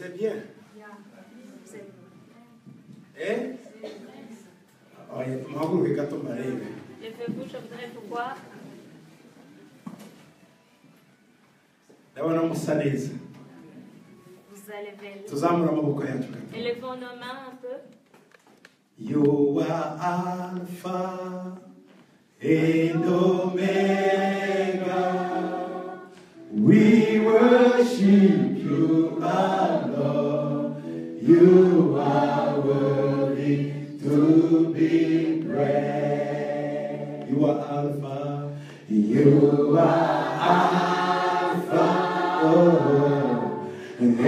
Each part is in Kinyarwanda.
c'est bien. Eh? Levez-vous, je voudrais vous voir. Vous allez bien. Élevons nos mains un peu. You are Alpha and Omega. We worship you, our Lord. You are worthy to be praised. You are Alpha. You are Alpha and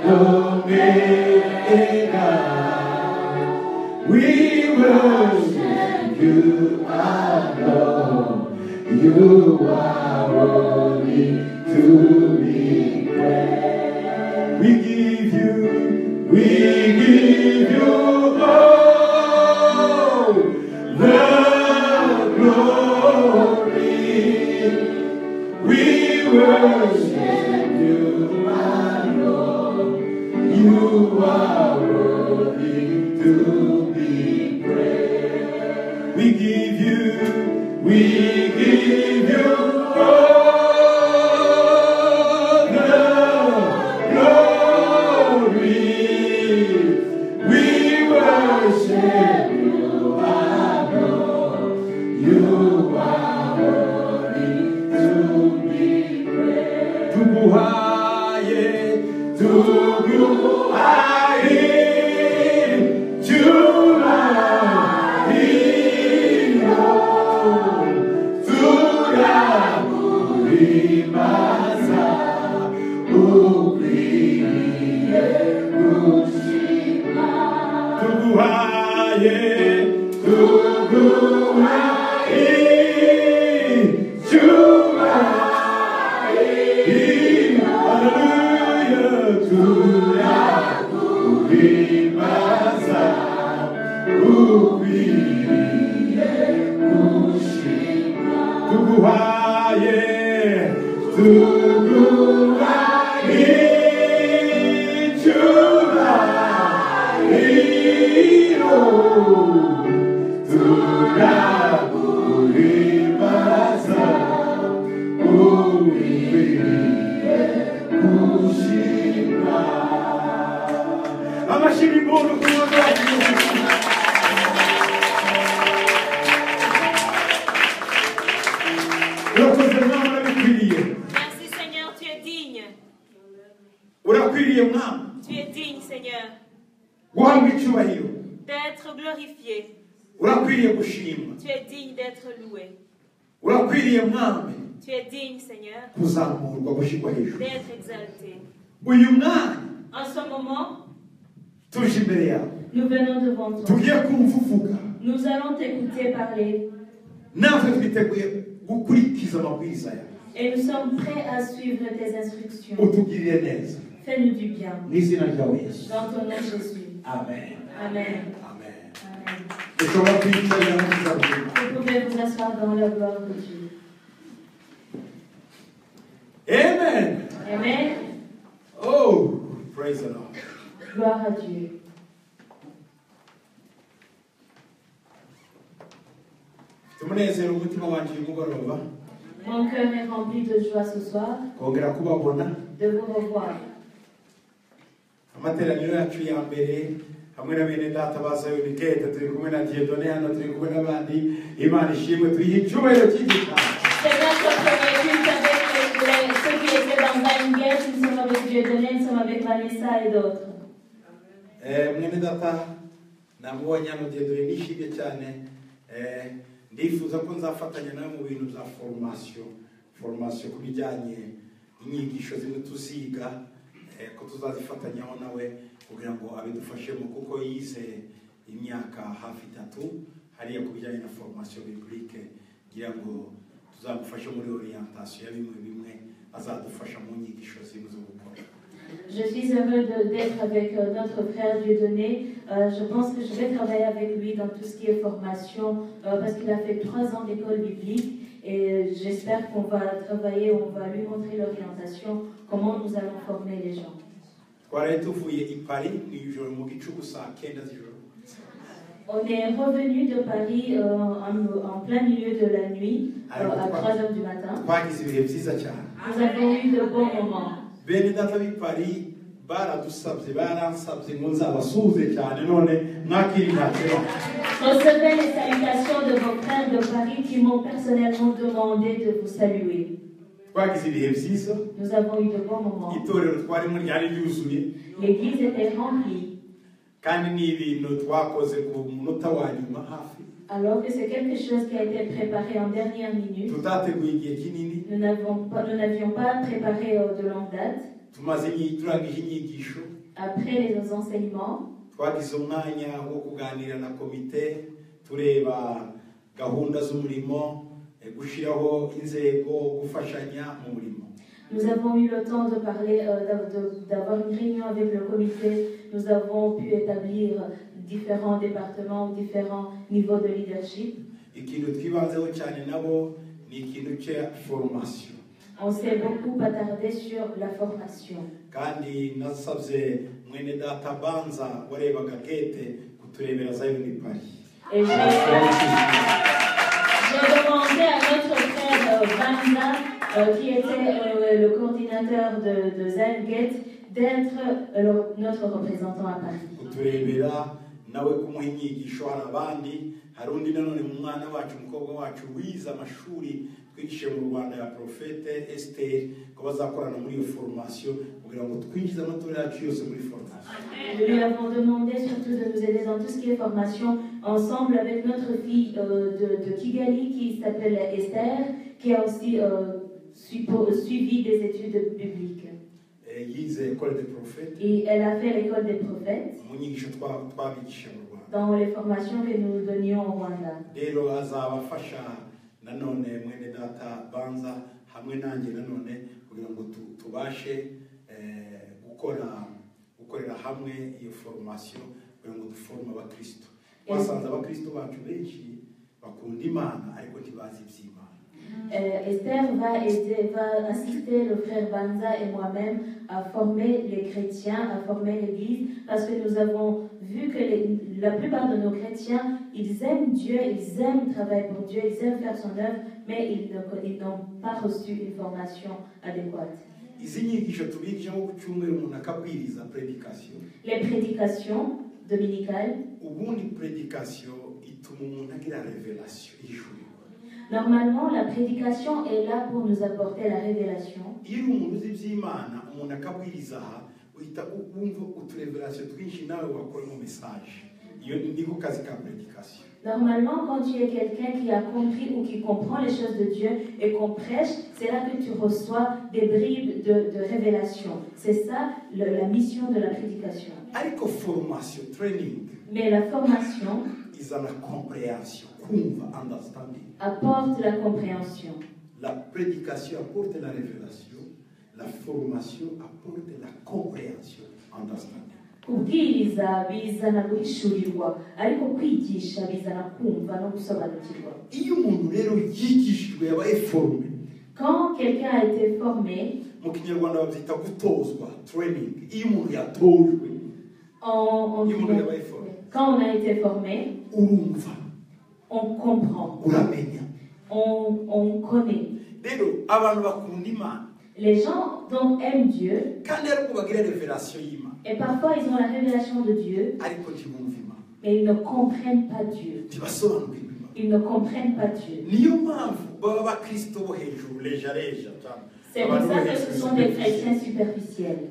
Omega. We worship you, our Lord. You are worthy to be praised. We give you all the glory. We worship you, our Lord. You are worthy to be praised. We give you all the glory. We worship you, our Lord. You are worthy to be praised. Merci Seigneur, tu es digne. Tu es digne, Seigneur, d'être glorifié. Tu es digne d'être loué. Tu es digne, Seigneur, d'être exalté. En ce moment, nous venons devant toi. Nous allons t'écouter parler. Et nous sommes prêts à suivre tes instructions. Fais-nous du bien. Dans ton nom, Jésus. Amen. Amen. Amen. Amen. Vous pouvez vous asseoir dans la gloire de Dieu. Amen. Amen. Oh, praise the Lord. Gloire à Dieu. Mon cœur est rempli de joie ce soir de vous revoir. Amateraniro yacu ya mbere hamwe na bene data bazayo Niketa turi kumwe na Dieudonné hano turi kumwe n'abandi Imana ishimwe turi icyubahiro cy'igitabo. C'est notre premier culte avec ceux qui étaient dans Zainguet, nous sommes avec Dieudonné, nous sommes avec Vanessa et d'autres. Mwene data namubonye hano Dieudonné nishimye cyane ndifuza ko nzafatanya nawe mu bintu bya formation ku bijyanye inyigisho zimwe tuziga ko tuzazifatanyaho nawe kugira ngo abidufashemo kuko yize imyaka hafi 3 hariya ku bijyanye na formation biblique kugira ngo tuzamufashe muri orientation ya bimwe azadufasha mu nyigisho zimwe zo gukora. Je suis heureux d'être avec notre frère Dieudonné. Je pense que je vais travailler avec lui dans tout ce qui est formation parce qu'il a fait 3 ans d'école biblique et j'espère qu'on va travailler, on va lui montrer l'orientation, comment nous allons former les gens. twari tuvuye i Paris mu ijoro mu gicuku saa 9 z'ijoro. On est revenu de Paris en plein milieu de la nuit, à 3 heures du matin. Twagize ibihe byiza cyane. Nous avons eu de bons moments. Bene data b'i Paris baradusabye baransabye ngo nzabasuhuze cyane none mwakiri ntacyo. Recevez les salutations de vos frères de Paris qui m'ont personnellement demandé de vous saluer. Twagize ibihe byiza. Nous avons eu de bons moments. Itorero twarimo ryari ryuzuye. L'église était remplie. Kandi ni ibintu twakoze ku munota wa nyuma hafi. Alors que c'est quelque chose qui a été préparé en dernière minute. Tutateguye igihe kinini. Nous n'avions pas préparé de longue date. Turangije inyigisho. Après les enseignements, twagize umwanya wo kuganira na komite tureba gahunda z'umurimo gushiraho inzego gufashanya mu murimo. Nous avons eu le temps de parler, d'avoir une réunion avec le comité. Nous avons pu établir différents départements, différents niveaux de leadership. Ikintu twibanzeho cyane nabo ni ikintu cya formation. On s'est beaucoup attardé sur la formation. Kandi nasabye mwene data Banza warebaga gete kuturebera Zion i Paris. Et j'ai demandé à notre frère Banza, qui était le coordinateur de Zion Gate, d'être notre représentant à Paris. Kuturebera nawe kumuha inyigisho abandi hari undi nanone mu mwana wacu umukobwa wacu wiza amashuri twigishe mu Rwanda ya Prophète Esther ko bazakorana muri iyo formation kugira ngo twinjize amatora yacu yose muri formation. Nous lui avons demandé surtout de nous aider dans tout ce qui est formation ensemble avec notre fille de Kigali qui s'appelle Esther, qui a aussi suivi des études bibliques. Et elle a fait l'école des prophètes dans les formations que nous donnions au Rwanda. Nanone mwene data Banza hamwe nanjye nanone kugira ngo tubashe gukorera hamwe iyo formation kugira ngo duforme abakristo. Wasanze abakristo bacu benshi bakunda Imana ariko ntibazi iby'Imana. Esther va assister le frère Banza et moi-même à former les chrétiens, à former l'église, parce que nous avons vu que la plupart de nos chrétiens, ils aiment Dieu, ils aiment travailler pour Dieu, ils aiment faire son œuvre, mais ils n'ont pas reçu une formation adéquate. Les prédications dominicales. Normalement, la prédication est là pour nous apporter la révélation. Normalement, quand tu es quelqu'un qui a compris ou qui comprend les choses de Dieu et qu'on prêche, c'est là que tu reçois des bribes de révélation. C'est ça la mission de la prédication. Mais la formation apporte la compréhension. La prédication apporte la révélation. La formation apporte la compréhension, understanding. Kubwiriza bizana guhishurirwa ariko kwigisha bizana kumva no gusobanukirwa. Iyo umuntu rero yigishijwe yabaye formé. Quand quelqu'un a été formé, mu Kinyarwanda babyita gutozwa, training. Iyo umuntu yatojwe. Quand on a été formé, urumva. On comprend. Uramenya. On connaît. Rero abantu bakunda Imana. Les gens donc aiment Dieu. Et parfois ils ont la révélation de Dieu. Mais ils ne comprennent pas Dieu. Ils ne comprennent pas Dieu. C'est pour ça que ce sont des chrétiens superficiels.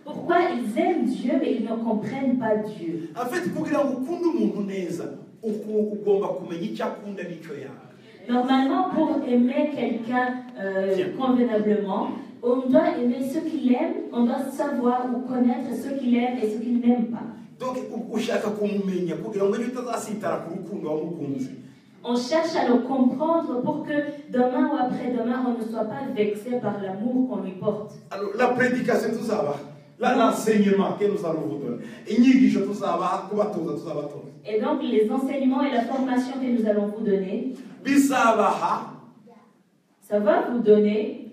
Pourquoi ils aiment Dieu mais ils ne comprennent pas Dieu? En fait, normalement, pour aimer quelqu'un convenablement, on doit aimer ceux qu'il aime, on doit savoir ou connaître ceux qu'il aime et ceux qu'il n'aime pas. Donc, on cherche à le comprendre pour que demain ou après-demain, on ne soit pas vexé par l'amour qu'on lui porte. Alors, la prédication, tout ça va. L'enseignement que nous allons vous donner. Et donc, les enseignements et la formation que nous allons vous donner, ça va vous donner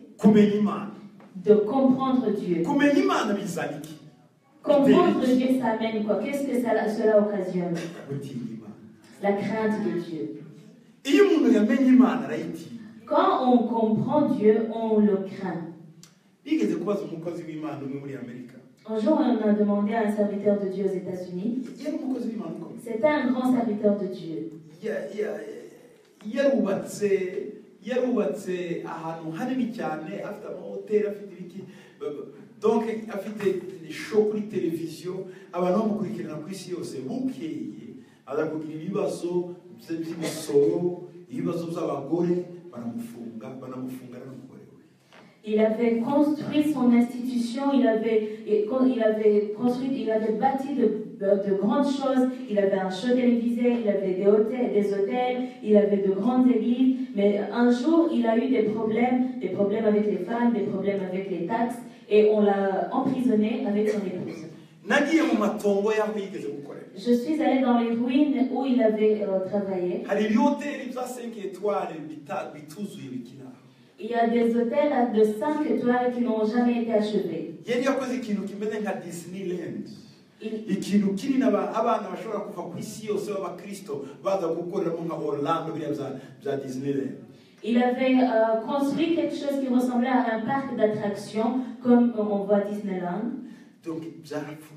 de comprendre Dieu. kumenya imana bizana iki? Comprendre Dieu, ça amène quoi? Qu'est-ce que cela occasionne? Gutinya imana. La crainte de Dieu. Iyo umuntu yamenye imana arayitinya. Quand on comprend Dieu, on le craint. Nigeze kubaza umukozi w'imana umwe muri Amerika. Un jour, on a demandé à un serviteur de Dieu aux États-Unis. Yari umukozi w'imana ukomeye. C'était un grand serviteur de Dieu. yarubatse ahantu hanini cyane, afite amahoteli, afite ibiki, donc afite show kuri televiziyo, abantu bamukurikirana ku isi yose. Bukeye aza kugira ibibazo by'imisoro, ibibazo by'abagore, banamufunga n'umugore we. Il avait construit son institution, il avait bâti de grandes choses. Il avait un show télévisé, il avait des hôtels, il avait de grandes églises. Mais un jour, il a eu des problèmes avec les femmes, des problèmes avec les taxes, et on l'a emprisonné avec son épouse. Je suis allée dans les ruines où il avait travaillé. Il y a des hôtels de 5 étoiles qui n'ont jamais été achevés. ikintu kinini abana bashobora kuva ku isi yose b'abakristo baza gukoreramo nka Orlando bya Disneyland. Il avait construit quelque chose qui ressemblait à un parc d'attractions comme on voit Disneyland. Donc byarapfuye.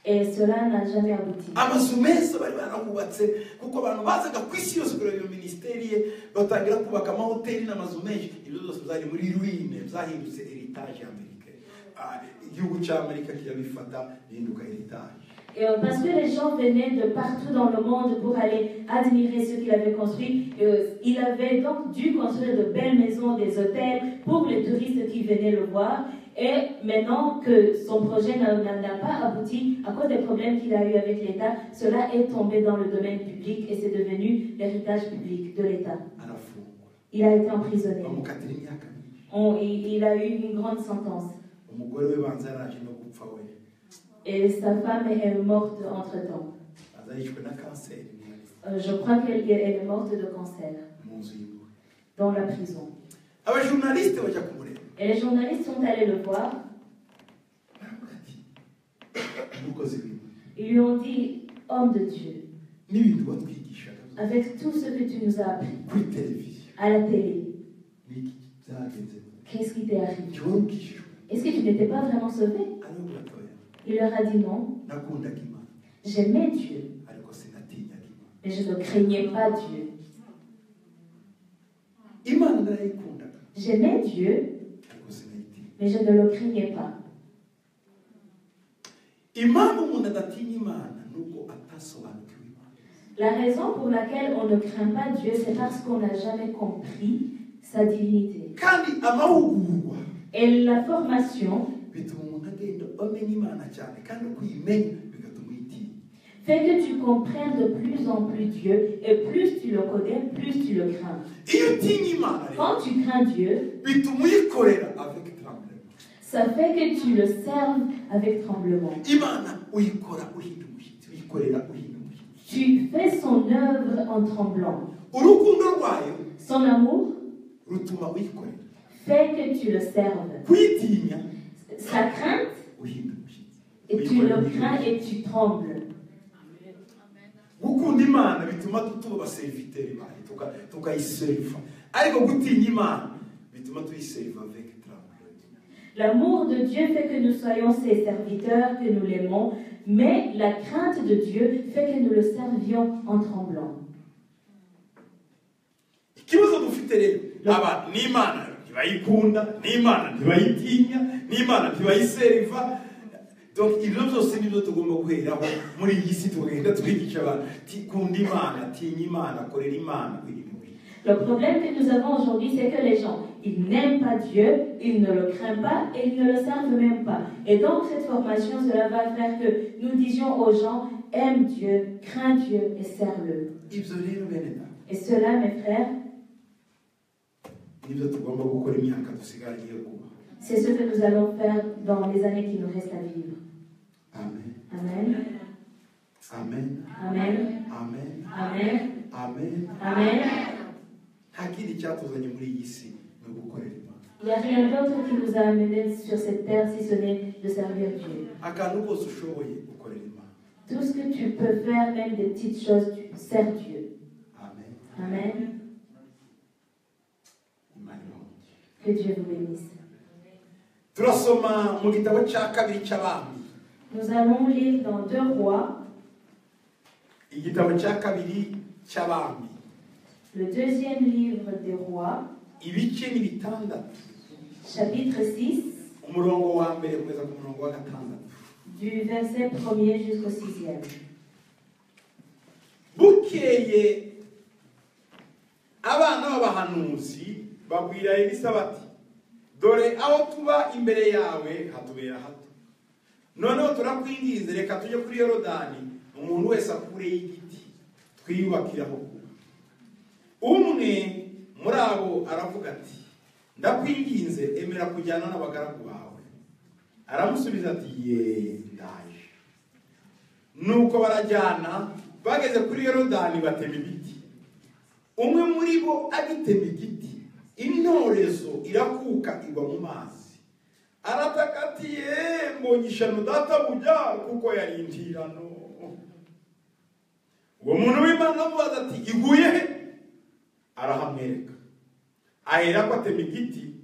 Et cela n'a jamais abouti. Amazu meza bari barakubatse kuko abantu bazaga ku isi yose kureba iyo ministeri ye, batangira kubaka amahoteli n'amazu menshi. Ibyo byose byari muri ruine, byahindutse heritage américaine. Igihugu cy'Amerika kirabifata bihinduka heritage. Parce que les gens venaient de partout dans le monde pour aller admirer ce qu'il avait construit. Il avait donc dû construire de belles maisons, des hôtels pour les touristes qui venaient le voir. Et maintenant que son projet n'a pas abouti à cause des problèmes qu'il a eu avec l'État, cela est tombé dans le domaine public et c'est devenu l'héritage public de l'État. Il a été emprisonné. Il a eu une grande sentence. Et sa femme est morte entre-temps. Je crois qu'elle est morte de cancer dans la prison. Et les journalistes sont allés le voir. Ils lui ont dit, homme de Dieu, avec tout ce que tu nous as appris à la télé, qu'est-ce qui t'est arrivé? Est-ce que tu n'étais pas vraiment sauvé? Il leur a dit non. J'aimais Dieu, mais je ne craignais pas Dieu. J'aimais Dieu, mais je ne le craignais pas. La raison pour laquelle on ne craint pas Dieu, c'est parce qu'on n'a jamais compris sa divinité. Et la formation fait que tu comprennes de plus en plus Dieu, et plus tu le connais, plus tu le crains. Quand tu crains Dieu, ça fait que tu le serves avec tremblement. Tu fais son œuvre en tremblant. Son amour fait que tu le serves. Sa crainte, et tu le crains et tu trembles. L'amour de Dieu fait que nous soyons ses serviteurs, que nous l'aimons, mais la crainte de Dieu fait que nous le servions en tremblant. Donc il nous aussi nous tugomba guheraho muri iyi si tugenda twigisha abantu tikunda Imana, tinya Imana, korera Imana. Le problème que nous avons aujourd'hui, c'est que les gens, ils n'aiment pas Dieu, ils ne le craignent pas et ils ne le servent même pas. Et donc cette formation, cela va faire que nous disions aux gens, aime Dieu, crains Dieu et serve-le. Et cela, mes frères, c'est ce que nous allons faire dans les années qui nous restent à vivre. Amen. Amen. Amen. Amen. Amen. Amen. Amen. Amen. Il n'y a rien d'autre qui nous a amenés sur cette terre si ce n'est de servir Dieu. Tout ce que tu peux faire, même des petites choses, tu sers Dieu. Amen. Amen. Que Dieu vous bénisse. Nous allons lire dans 2 Rois, le 2e livre des Rois, chapitre 6, du verset 1er jusqu'au 6e. Bukeye abana b'abahanuzi babwira Elisa bati, dore aho tuba imbere yawe hatubera hato, noneho turakwinginze reka tujye kuri Yorodani, umuntu wese akure y'igiti twiyubakiraho kuba. Umwe muri abo aravuga ati, ndakwinginze emera kujyana n'abagaragu bawe. Aramusubiza ati, ye ndaje. Nuko barajyana, bageze kuri Yorodani batema ibiti. Umwe muri bo agitema igiti, intorezo irakuka igwa mu mazi. Arataka ati, ye mbonye ishyano databuja kuko yari intirano. Uwo muntu w'Imana amubaza ati, iguye he? Arahamwereka. Aherako atema igiti,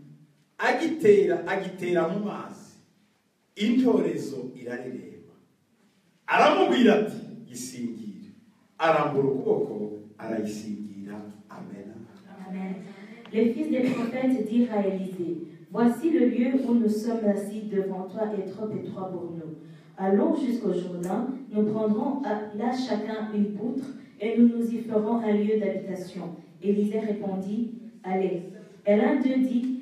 agitera mu mazi. Intorezo irarereba. Aramubwira ati, isingire. Arambura ukuboko, arayisingira. Amen. Amen. Les fils des prophètes dirent à Élisée, voici le lieu où nous sommes assis devant toi est trop étroit pour nous. Allons jusqu'au Jourdain, nous prendrons là chacun une poutre et nous nous y ferons un lieu d'habitation. Élisée répondit, allez. Et l'un d'eux dit,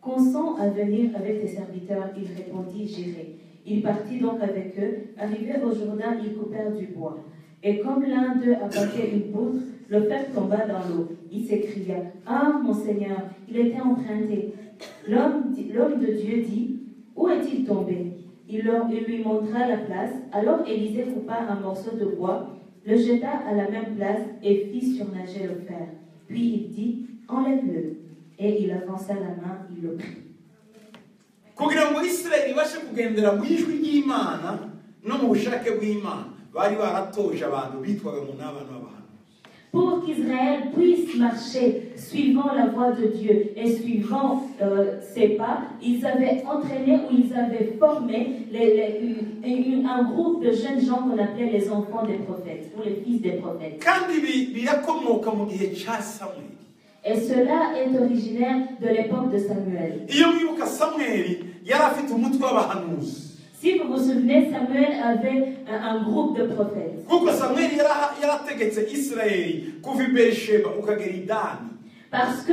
consens à venir avec tes serviteurs. Il répondit, j'irai. Il partit donc avec eux. Arrivé au Jourdain, ils coupèrent du bois. Et comme l'un d'eux abattait une poutre, le fer tomba dans l'eau. Il s'écria, ah, mon Seigneur, il était emprunté. L'homme de Dieu dit, où est-il tombé? Il lui montra la place. Alors Élisée coupa un morceau de bois, le jeta à la même place et fit surnager le fer. Puis il dit, enlève-le. Et il avança la main, il le prit. Kugira ngo Israeli bashe kugendera mu ijwi ry'Imana no mu bushake bw'Imana, bari baratoje abantu bitwaga mu n'abana b'abantu. Pour qu'Israël puisse marcher suivant la voie de Dieu et suivant ses pas, ils avaient entraîné ou ils avaient formé un groupe de jeunes gens qu'on appelait les enfants des prophètes ou les fils des prophètes. Et cela est originaire de l'époque de Samuel. Si vous vous souvenez, Samuel avait un groupe de prophètes. Parce que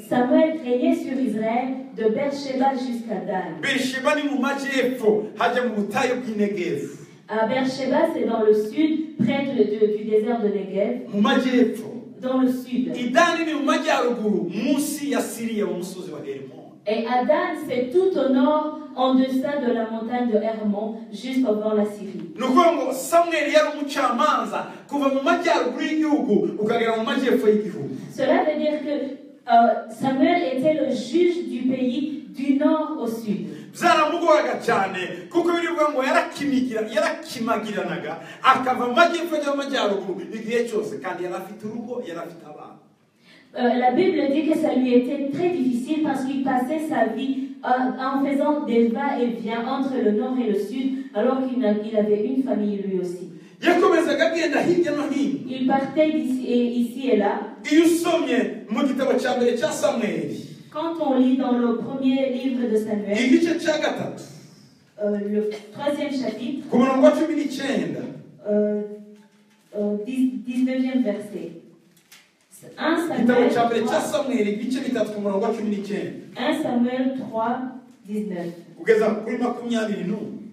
Samuel régnait sur Israël de Beersheba jusqu'à Dan. Beersheba, c'est dans le sud, près du désert de Negev. Dans le sud. Et Adan, c'est tout au nord, en deçà de la montagne de Hermon, juste avant la Syrie. Cela veut dire que Samuel était le juge du pays du nord au sud. La Bible dit que ça lui était très difficile parce qu'il passait sa vie en faisant des va-et-vient entre le nord et le sud, alors qu'il avait une famille lui aussi. Il partait ici et là. Quand on lit dans le premier livre de Samuel, le 3e chapitre, 19e verset. 1 Samuel 3, 19.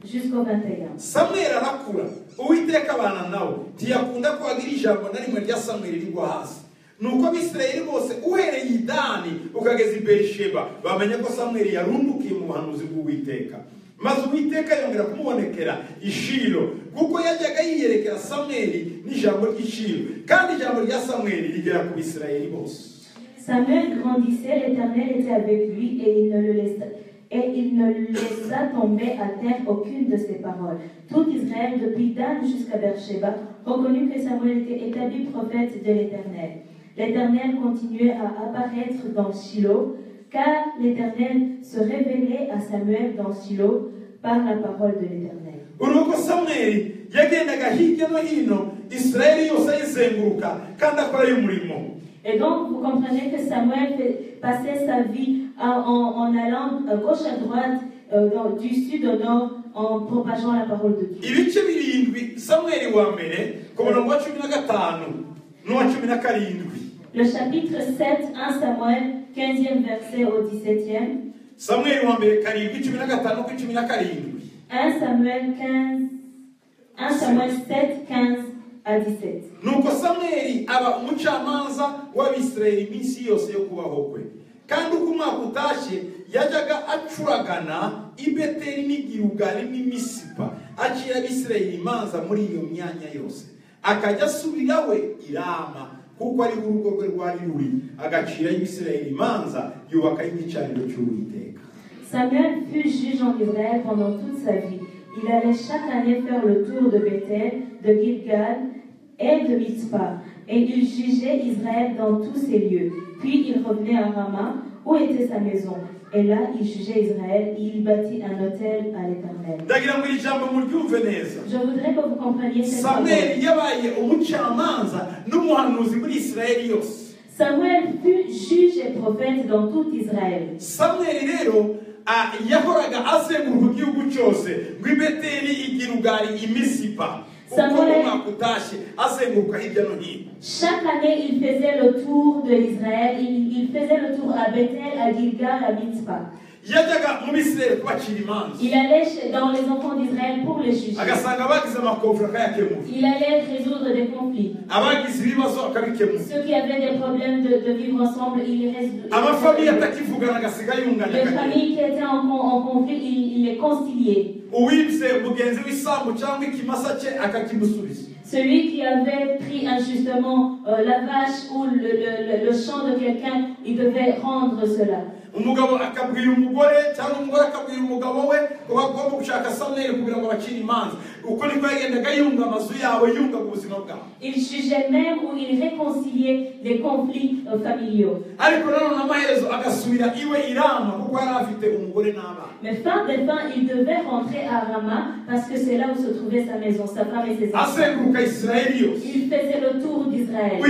Jusqu'au 21. Samuel arakura. Uwiteka abana nawe. Ntiyakunda ko agira ijambo na rimwe rya Samuel rigwa hasi. Nuko Abisirayeli bose uhereye i Dani ukageza i Beersheba bamenye ko Samuel yarundukiye mu buhanuzi bw'Uwiteka. Maze Uwiteka yongera kumubonekera i Shilo kuko yajyaga yiyerekera Samuel n'ijambo ry'Ishilo kandi ijambo rya Samuel rigera ku Bisirayeli bose. Samuel grandissait, l'Éternel était avec lui et il ne laissa tomber à terre aucune de ses paroles. Tout Israël, depuis Dan jusqu'à Beersheba, reconnut que Samuel était établi prophète de l'Éternel. L'Éternel continuait à apparaître dans Shilo, car l'Éternel se révélait à Samuel dans Shilo par la parole de l'Éternel. Uruko Samuel yagendaga hirya no hino Israeli yose ayizenguruka kandi akora y'umurimo. Et donc, vous comprenez que Samuel passait sa vie en allant gauche à droite, du sud au nord, en propageant la parole de Dieu. Ibice birindwi Samuel wa mbere ku murongo wa 15 n'uwa 17. Le chapitre 7, 1 Samuel, 15e verset au 17e. Samuel wa mbere karindwi 15 ku 17. 1 Samuel 7, 15 à 17. Nuko Samuel aba umucamanza w'Abisirayeli iminsi yose yo kubaho kwe. Kandi uko umwaka utashye yajyaga acuragana i Beteli n'i Gilugali n'i Misipa, acira Abisirayeli imanza muri iyo myanya yose. Akajya asubira we i Rama, kuko ari urugo rwe rwari ruri, agacira Abisirayeli imanza, yubaka igicaniro cy'Uwiteka. Samuel fut juge en Israël pendant toute sa vie. Il allait chaque année faire le tour de Bethel, de Gilgal et de Mitzpah, et il jugeait Israël dans tous ces lieux. Puis il revenait à Rama, où était sa maison. Et là, il jugeait Israël et il bâtit un autel à l'Éternel. Je voudrais que vous compreniez cette parole. Samuel fut juge et prophète dans tout Israël. yahoraga azenguruka igihugu cyose ngw'Ibeteli, iGilugali, iMisipa. Chaque année, il faisait le tour de l'Israël. Il faisait le tour à Bethel, à Gilgal, à Mitzpah. Il allait dans les enfants d'Israël pour les juger. Il allait résoudre des conflits. Ceux qui avaient des problèmes de vivre ensemble, il les résoudait. Les familles qui étaient en conflit, il les conciliait. Celui qui avait pris injustement la vache ou le champ de quelqu'un, il devait rendre cela. Umugabo akabwira umugore cyangwa umugore akabwira umugabo we ko bagomba gushaka Samuel kugira ngo bacire imanza. Uko niko yagendaga yunga amazu yawe, yunga ubuzima bwawe. Il jugeait même ou il réconciliait les conflits familiaux. Ariko nanone amaherezo agasubira iwe i Rama kuko yari afite umugore n'abana. Mais fin de fin, il devait rentrer à Rama parce que c'est là où se trouvait sa maison, sa femme et ses enfants. Il faisait le tour d'Israël.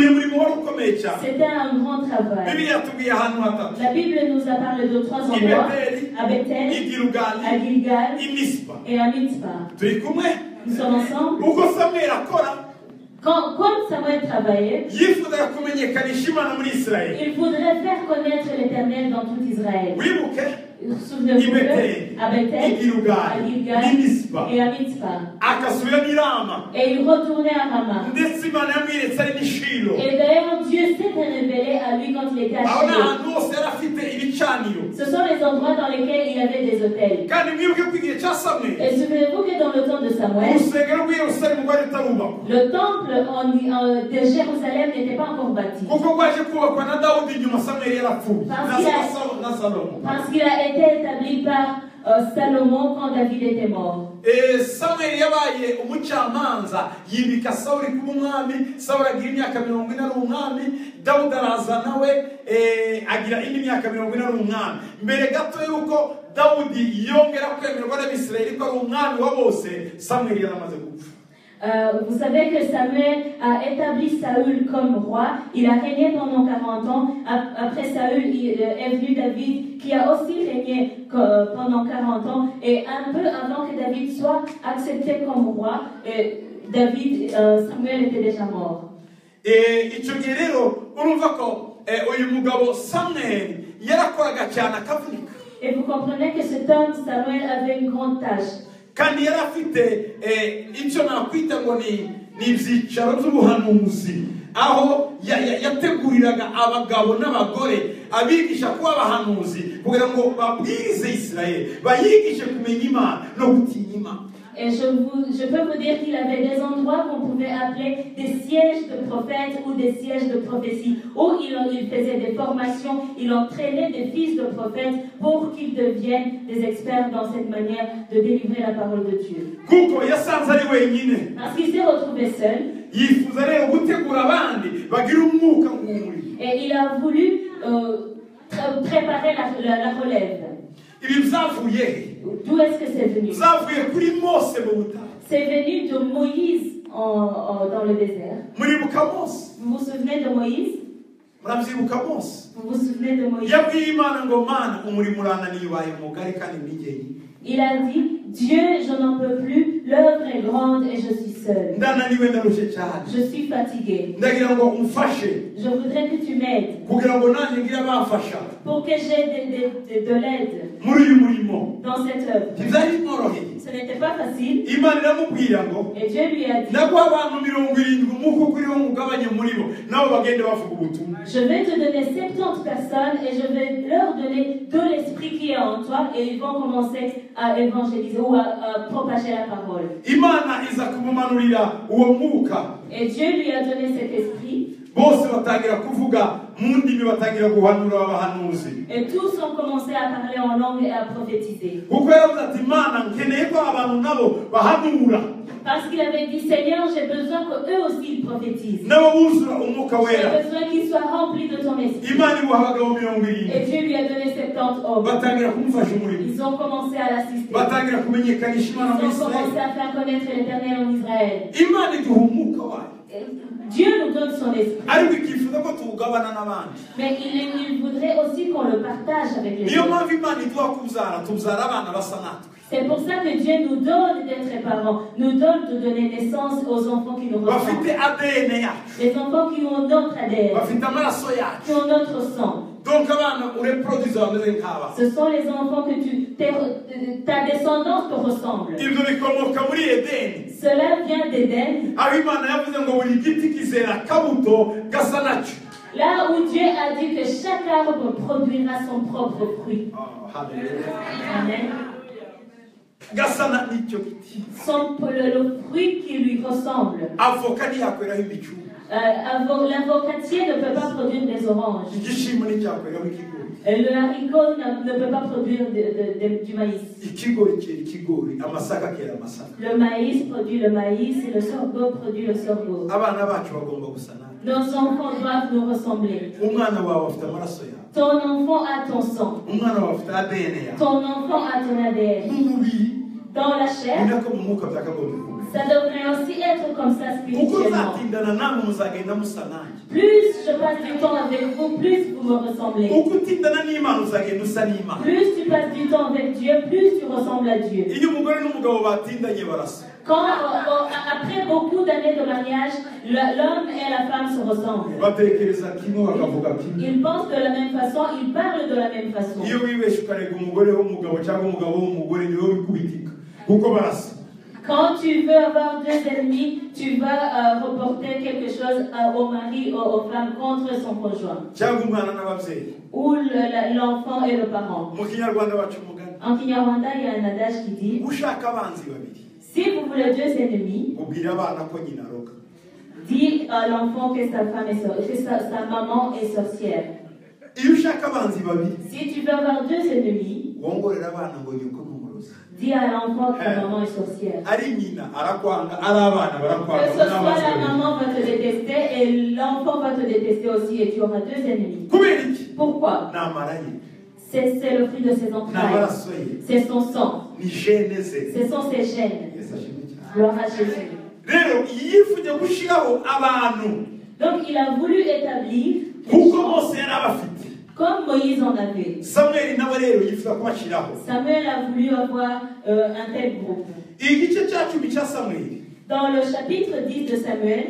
C'était un grand travail. La Bible nous a parlé de 3 endroits, à Bethel, à Gilgal et à Mitzpah. Nous sommes ensemble. Quand Samuel travaillait, il voudrait faire connaître l'Éternel dans tout Israël. Souvenez-vous, à Bethel, à Gilgal et à Mitzpah. Et il retournait à Rama. Et d'ailleurs, Dieu s'est révélé à lui quand il était à Shilo. Ce sont les endroits dans lesquels il avait des autels. Et souvenez-vous que dans le temps de Samuel, le temple de Jérusalem n'était pas encore bâti. Parce qu'il a été établi par Salomon quand David était mort. Samuel yabaye umucamanza yibika Sawuli kuba umwami. Sawuli agira imyaka 40 ari umwami. Dawudi araza nawe agira indi myaka 40 ari umwami. Mbere gato yuko Dawudi yongera kwemerwa n'Abisirayeli ko ari umwami wa bose, Samuel yaramaze gupfa. Vous savez que Samuel a établi Saül comme roi. Il a régné pendant 40 ans. Après Saül, est venu David, qui a aussi régné pendant 40 ans. Et un peu avant que David soit accepté comme roi, Samuel était déjà mort. Et vous comprenez que cet homme, Samuel, avait une grande tâche. Kandi yari afite icyo nakwita ngo ni ibyicaro by'ubuhanuzi, aho yateguriraga abagabo n'abagore abigisha kuba abahanuzi kugira ngo babwirize Israel, bayigishe kumenya Imana no gutinya Imana. Et je peux vous dire qu'il avait des endroits qu'on pouvait appeler des sièges de prophètes ou des sièges de prophétie, où il faisait des formations, il entraînait des fils de prophètes pour qu'ils deviennent des experts dans cette manière de délivrer la parole de Dieu. Parce qu'il s'est retrouvé seul. Et il a voulu préparer la relève. D'où est-ce que c'est venu? C'est venu de Moïse dans le désert. Vous vous souvenez de Moïse? Vous vous souvenez de Moïse? Il a dit, Dieu, je n'en peux plus, l'œuvre est grande et je suis seul. Je suis fatigué. Je voudrais que tu m'aides pour que j'ai de l'aide dans cette œuvre. Ce n'était pas facile. Et Dieu lui a dit, je vais te donner 70 personnes et je vais leur donner de l'esprit qui est en toi et ils vont commencer à évangéliser ou à propager la parole. Et Dieu lui a donné cet esprit. Et tous ont commencé à parler en langue et à prophétiser. Parce qu'il avait dit, Seigneur, j'ai besoin qu'eux aussi ils prophétisent. J'ai besoin qu'ils soient remplis de ton esprit. Et Dieu lui a donné 70 hommes. Ils ont commencé à l'assister. Ils ont commencé à faire connaître l'Éternel en Israël. Dieu nous donne son esprit. Mais il voudrait aussi qu'on le partage avec les autres. C'est pour ça que Dieu nous donne d'être parents, nous donne de donner naissance aux enfants qui nous ressemblent. Les enfants qui ont notre ADN, qui ont notre sang. Ce sont les enfants que ta descendance te ressemble. Cela vient d'Éden. Là où Dieu a dit que chaque arbre produira son propre fruit. Amen. Le fruit qui lui ressemble. L'avocatier ne peut pas produire des oranges. Le haricot ne peut pas produire du maïs. Le maïs produit le maïs et le sorgho produit le sorgho. Nos enfants doivent nous ressembler. Ton enfant a ton sang. Ton enfant a ton ADN. Dans la chair, ça devrait aussi être comme ça spirituellement. Plus je passe du temps avec vous, plus vous me ressemblez. Plus tu passes du temps avec Dieu, plus tu ressembles à Dieu. Quand, après beaucoup d'années de mariage, l'homme et la femme se ressemblent. Ils pensent de la même façon, ils parlent de la même façon. Quand tu veux avoir deux ennemis, tu vas reporter quelque chose au mari ou aux femmes contre son conjoint. Ou l'enfant et le parent. En Kinyarwanda, il y a un adage qui dit, si vous voulez deux ennemis, dis à l'enfant que sa femme est sa maman est sorcière. Si tu veux avoir deux ennemis, dis à l'enfant que ta maman est sorcière. Que ce soit la maman va te détester et l'enfant va te détester aussi et tu auras deux ennemis. Pourquoi? C'est le fruit de ses entrailles. C'est son sang. Ce sont ses gènes. Gloire à Jésus. Donc il a voulu établir comme Moïse en avait. Samuel a voulu avoir un tel groupe. Dans le chapitre 10 de Samuel,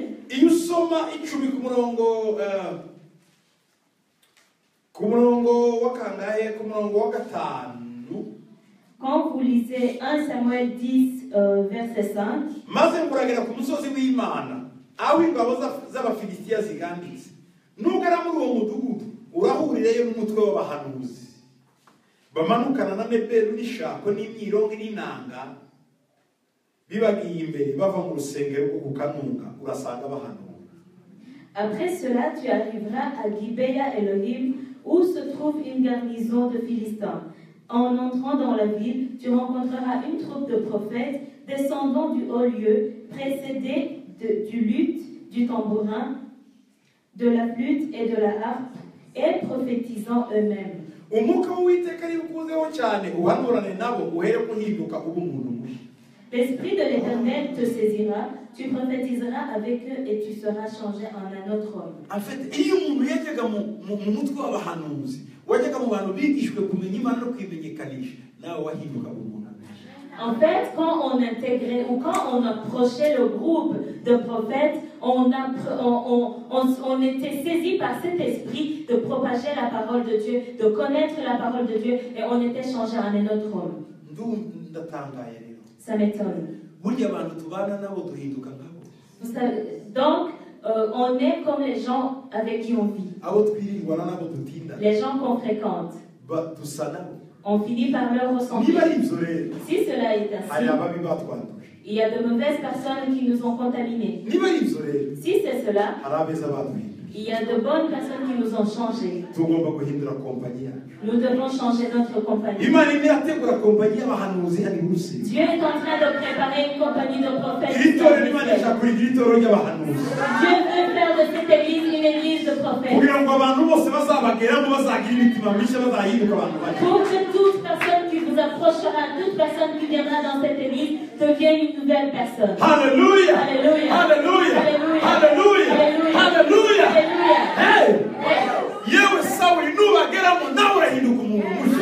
quand vous lisez 1 Samuel 10, verset 5, urahurireyo n'umutwe w'abahanuzi bamanukana na Nebelu n'ishako n'imyirongo n'inanga bibagiye imbere bava mu rusengero rwo kukanunga urasanga bahanura. Après cela, tu arriveras à Gibea Elohim, où se trouve une garnison de Philistins. En entrant dans la ville, tu rencontreras une troupe de prophètes descendant du haut lieu, précédés du luth, du tambourin, de la flûte et de la harpe, et prophétisant eux-mêmes. L'Esprit de l'Éternel te saisira, tu prophétiseras avec eux et tu seras changé en un autre homme. En fait, quand on intégrait ou quand on approchait le groupe de prophètes, on était saisi par cet esprit de propager la parole de Dieu, de connaître la parole de Dieu, et on était changé en un autre homme. Ça m'étonne. Donc, on est comme les gens avec qui on vit. Les gens qu'on fréquente. On finit par leur ressembler. Si cela est ainsi, il y a de mauvaises personnes qui nous ont contaminés. Si c'est cela, il y a de bonnes personnes qui nous ont changés. Nous devons changer notre compagnie. Dieu est en train de préparer une compagnie de prophètes. Dieu veut faire de cette église une église de prophètes. Pour que toute personne qui vous approchera, toute personne qui viendra dans cette église devienne une nouvelle personne. Alléluia! Alléluia! Alléluia! Alléluia! Alléluia! Alléluia! Hey!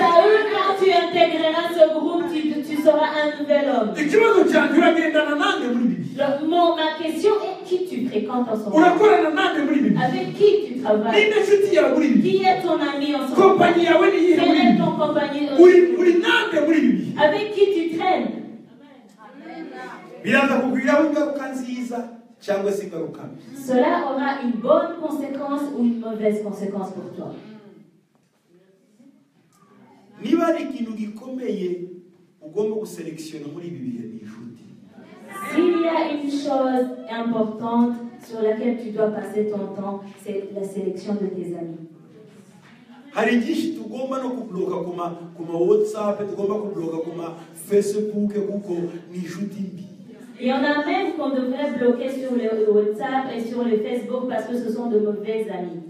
Saül, quand tu intégreras ce groupe, tu seras un nouvel homme. Ma question est qui tu fréquentes en ce moment? Avec qui tu travailles? Qui est ton ami en ce moment? Quel est ton compagnon? Avec qui tu traînes? Cela aura une bonne conséquence ou une mauvaise conséquence pour toi. S'il y a une chose importante sur laquelle tu dois passer ton temps, c'est la sélection de tes amis. Il y en a même qu'on devrait bloquer sur le WhatsApp et sur le Facebook parce que ce sont de mauvais amis.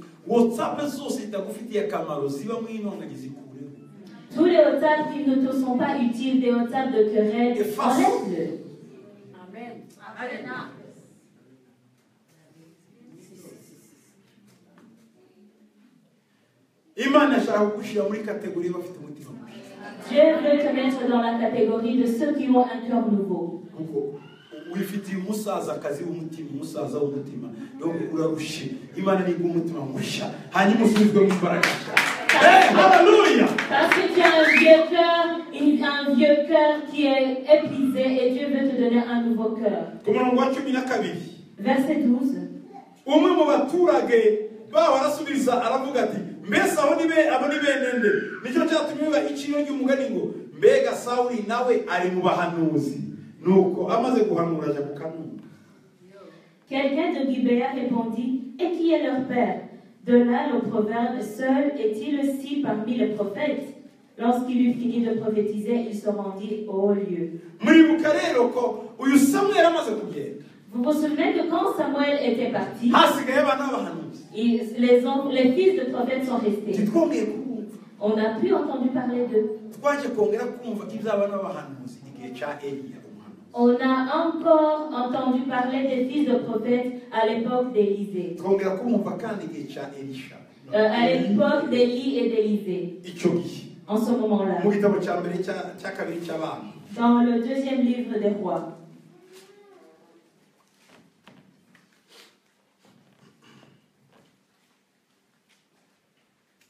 Tous les WhatsApp qui ne te sont pas utiles, des WhatsApp de querelle, enlève-le. Amen. Amen. Dieu veut te mettre dans la catégorie de ceux qui ont un cœur nouveau. Parce que tu as un vieux cœur qui est épuisé et Dieu veut te donner un nouveau cœur. Verset 12. Quelqu'un de Gibea répondit, et qui est leur père? De là le proverbe, seul est-il aussi parmi les prophètes? Lorsqu'il eut fini de prophétiser, il se rendit au haut lieu. Vous vous souvenez que quand Samuel était parti, les fils de prophètes sont restés. On n'a plus entendu parler d'eux. On a encore entendu parler des fils de prophètes à l'époque d'Élisée. À l'époque d'Élie et d'Élisée. En ce moment-là. Dans le deuxième livre des rois.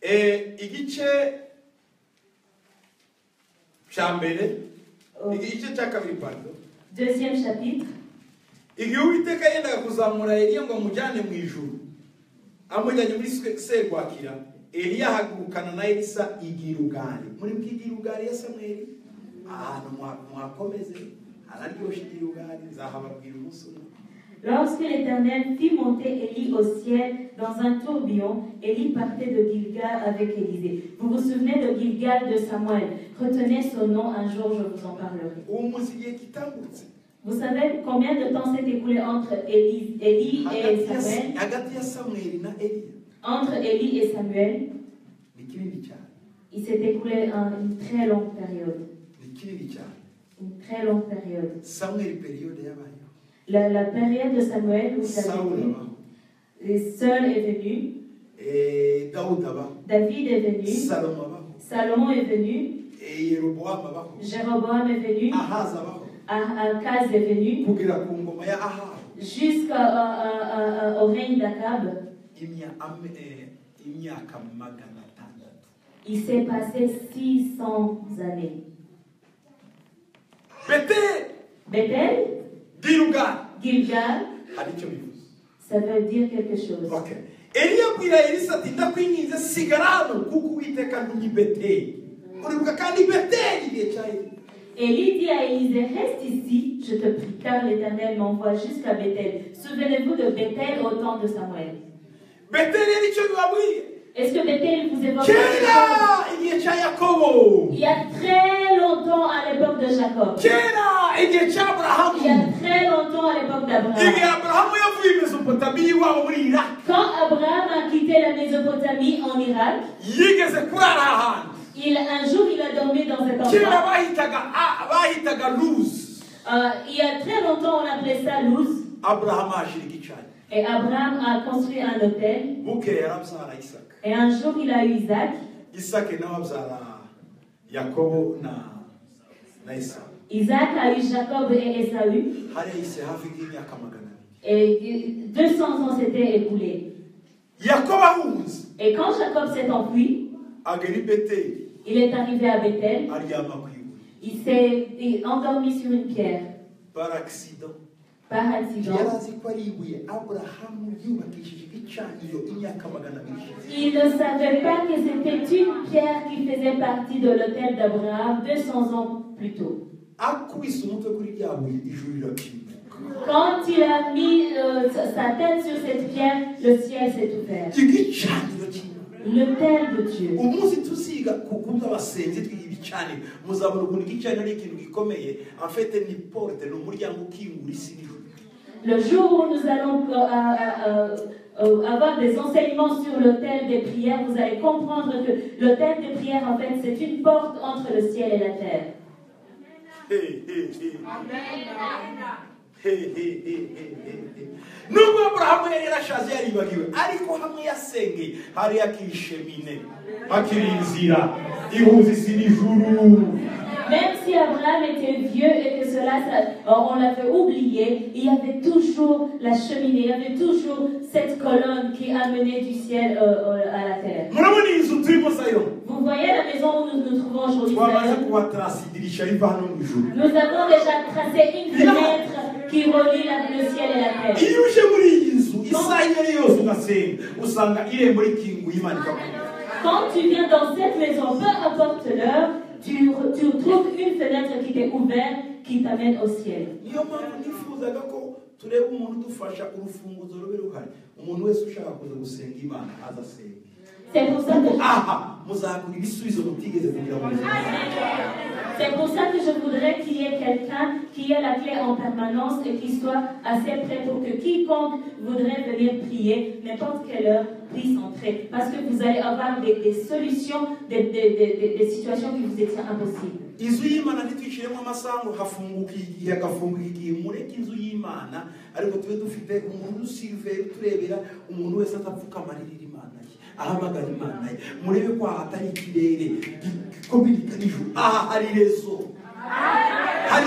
Igice cya mbere igice cya kabiri pardon deuxième chapitre igihe Uwiteka yendaga kuzamura Eliya ngo amujyane mu ijuru amujyanye muri Serwakira Eliya ahagurukana na Elisa i Gilugali muri Gilugali ya Samweli ahantu muhakomeze Lorsque l'Éternel fit monter Élie au ciel dans un tourbillon, Élie partait de Gilgal avec Élisée. Vous vous souvenez de Gilgal de Samuel? Retenez son nom, un jour je vous en parlerai. Vous savez combien de temps s'est écoulé entre Élie et Samuel? Entre Élie et Samuel, il s'est écoulé une très longue période. Une très longue période. La période de Samuel, vous savez, Saul est venu, David est venu, Salomon est venu, Jéroboam est venu, Akaz est venu, jusqu'au règne d'Akab. Il s'est passé 600 années. Bethel, Gilgal, ça veut dire quelque chose. Okay. Elia abwira Elisa ati ndakwinginze sigara hano kuko Uwiteka ndumye Beteli. Uribuka kandi Beteli igihe cya Eli. Élie dit à Élisée, reste ici, je te prie, car l'Éternel m'envoie jusqu'à Bethel. Souvenez-vous de Bethel au temps de Samuel. Est-ce que Bethel vous évoque quelque chose? Il y a très longtemps à l'époque de Jacob. Il y a très longtemps à l'époque d'Abraham. Quand Abraham a quitté la Mésopotamie en Irak, un jour il a dormi dans cet endroit. Il y a très longtemps on appelait ça Luz. Et Abraham a construit un hôtel. Et un jour il a eu Isaac. Isaac a eu Jacob et Esaü. Et 200 ans s'étaient écoulés. Et quand Jacob s'est enfui, il est arrivé à Bethel. Il s'est endormi sur une pierre. Par accident. Il ne savait pas que c'était une pierre qui faisait partie de l'autel d'Abraham 200 ans plus tôt. Quand il a mis sa tête sur cette pierre, le ciel s'est ouvert. L'autel de Dieu. Le jour où nous allons avoir des enseignements sur l'autel des prières, vous allez comprendre que l'autel des prières, en fait, c'est une porte entre le ciel et la terre. Nubwo Abrahamu yari yarashaje yaribagiwe ariko hamwe yasenge hari yakishemine hakiri inzira ihuza isi n'ijuru. Même si Abraham était vieux et que on l'avait oublié, il y avait toujours la cheminée, il y avait toujours cette colonne qui amenait du ciel à la terre. Vous voyez la maison où nous nous trouvons aujourd'hui. Nous avons déjà tracé une fenêtre qui relie le ciel et la terre. Quand tu viens dans cette maison, peu importe l'heure, tu trouves une fenêtre qui t'est ouverte, qui t'amène au ciel. C'est pour ça que je voudrais qu'il y ait quelqu'un qui ait la clé en permanence et qui soit assez prêt pour que quiconque voudrait venir prier, n'importe quelle heure, puisse entrer. Parce que vous allez avoir des solutions, des situations qui vous étaient impossibles. ahamagara Imana ye murebe ko ahatari ikirere gikomeye n'ijuru hari rezo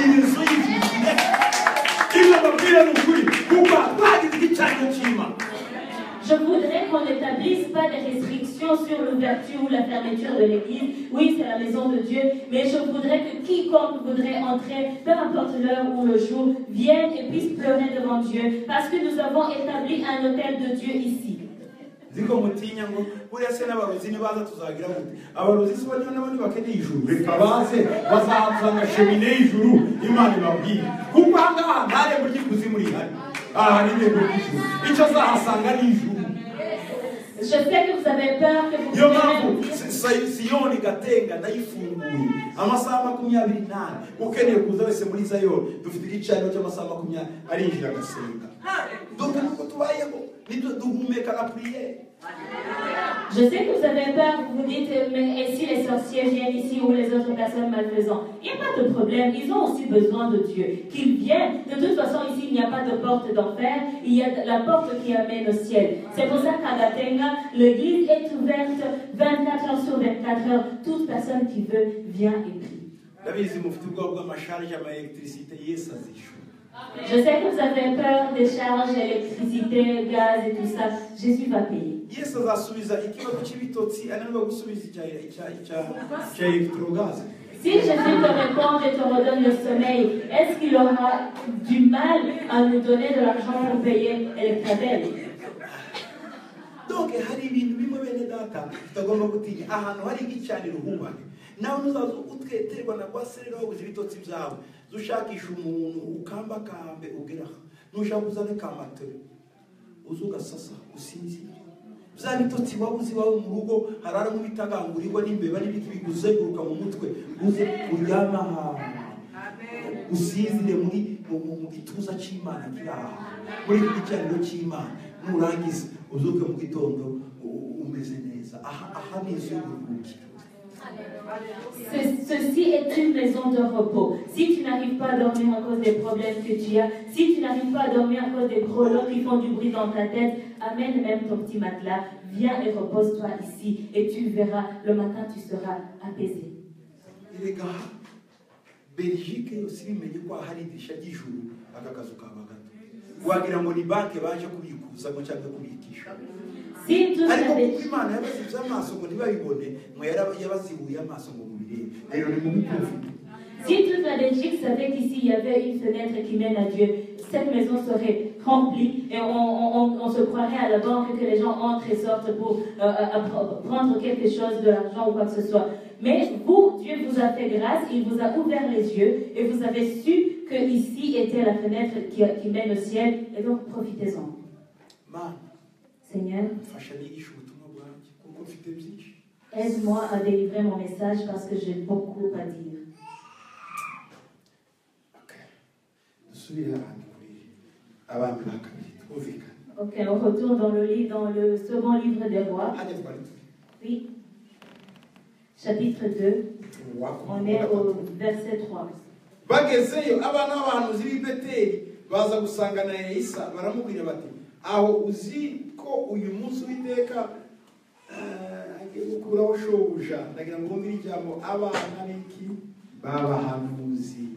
y'ijuru illa babwira n'ukuri kuba bagize icyago cy'Imana. Je voudrais qu'on n'établisse pas des restrictions sur l'ouverture ou la fermeture de l'église. Oui, c'est la maison de Dieu, mais je voudrais que quiconque voudrait entrer, peu importe l'heure ou le jour, vienne et puisse pleurer devant Dieu, parce que nous avons établi un hôtel de Dieu ici. ziko mutinya ngo buriya se n'abarozi nibaza tuzagira gute abarozi se banyana n'abandi bakeneye ijuru reka baze bazazana shemine y'ijuru Imana ibabwire kuko ahangaha ntare muri kuzimu rihari aha ni ngo ijuru icyo azahasanga ni ijuru. Je sais que vous avez peur que vous yo mpamvu Siyoni gatenga ndayifunguye amasaha 28 ukeneye kuza wese muri Zayoni dufite igicaniro cy'amasaha 20 arinjira agasenga donc nuko tubayeho duhumeka na prière. Je sais que vous avez peur, vous vous dites, mais et si les sorciers viennent ici ou les autres personnes malfaisantes? Il n'y a pas de problème, ils ont aussi besoin de Dieu. Qu'ils viennent, de toute façon ici il n'y a pas de porte d'enfer, il y a la porte qui amène au ciel. C'est pour ça qu'à Gatenga, l'église est ouverte 24 heures sur 24 heures. Toute personne qui veut vient et prie. Je sais que vous avez peur des charges, électricité, gaz et tout ça. Jésus va payer. Si Jésus te répond et te redonne le sommeil, est-ce qu'il aura du mal à nous donner de l'argent pour payer Electrabel? Donc, hari ibintu bimwe bene data tutagomba gutinya ahantu hari igicaniro hubane nawe nuzaza utweterwa na kwaserera wabuze ibitotsi byawe dushakisha umuntu ukambakambe ugera nushaka uzane kamatero uzugasasa usinzira bya bitotsi wabuze wawe mu rugo harara mu bitagangurirwa n'imbeba n'ibiti biguzeguruka mu mutwe uze uryama usizire mu gituza cy'Imana kiraha muri igicaniro cy'Imana nurangiza uzuke mu gitondo umeze neza aha ni izuburuki. Ceci est une maison de repos. Si tu n'arrives pas à dormir à cause des problèmes que tu as, si tu n'arrives pas à dormir à cause des grelots qui font du bruit dans ta tête, amène même ton petit matelas, viens et repose-toi ici et tu verras, le matin tu seras apaisé. Les gars, Belgique aussi bimenye ko hari idirisha ry'ijuru akakazu kabagata wagira ngo ni banke baje kubikuza ngo cyangwa kubikisha. Si toute la Belgique, si toute la Belgique savait qu'ici il y avait une fenêtre qui mène à Dieu, cette maison serait remplie et on se croirait à la banque que les gens entrent et sortent pour prendre quelque chose de l'argent ou quoi que ce soit. Mais vous, Dieu vous a fait grâce, il vous a ouvert les yeux et vous avez su que ici était la fenêtre qui mène au ciel et donc profitez-en. Seigneur, aide-moi à délivrer mon message parce que j'ai beaucoup à dire. Ok, on retourne dans le second livre des rois. Oui. Chapitre 2. On est au verset 3. aho uzi ko uyu munsi witeka agiye gukuraho shobuja ndagira ngo mbiri ijambo abana biki babahanuzi.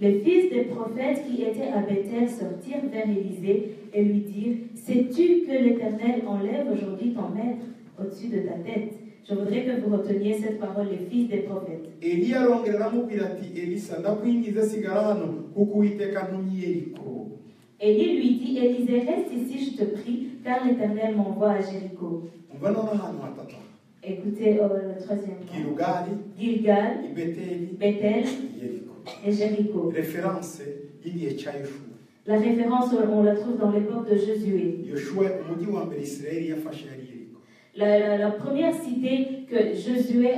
Les fils des prophètes qui étaient à Bethel sortirent vers Élisée et lui dirent: sais-tu que l'Éternel enlève aujourd'hui ton maître au-dessus de ta tête? Je voudrais que vous reteniez cette parole, les fils des prophètes. Eliya arongera aramubwira ati Elisa ndakwingiza sigara hano kuko Uwiteka ntumye Yeriko. Élie lui dit: Élisée, reste ici, je te prie, car l'Éternel m'envoie à Jéricho. Écoutez le troisième point. Gilgal, Bethel et Jéricho. La référence, on la trouve dans l'époque de Josué. La première cité que Josué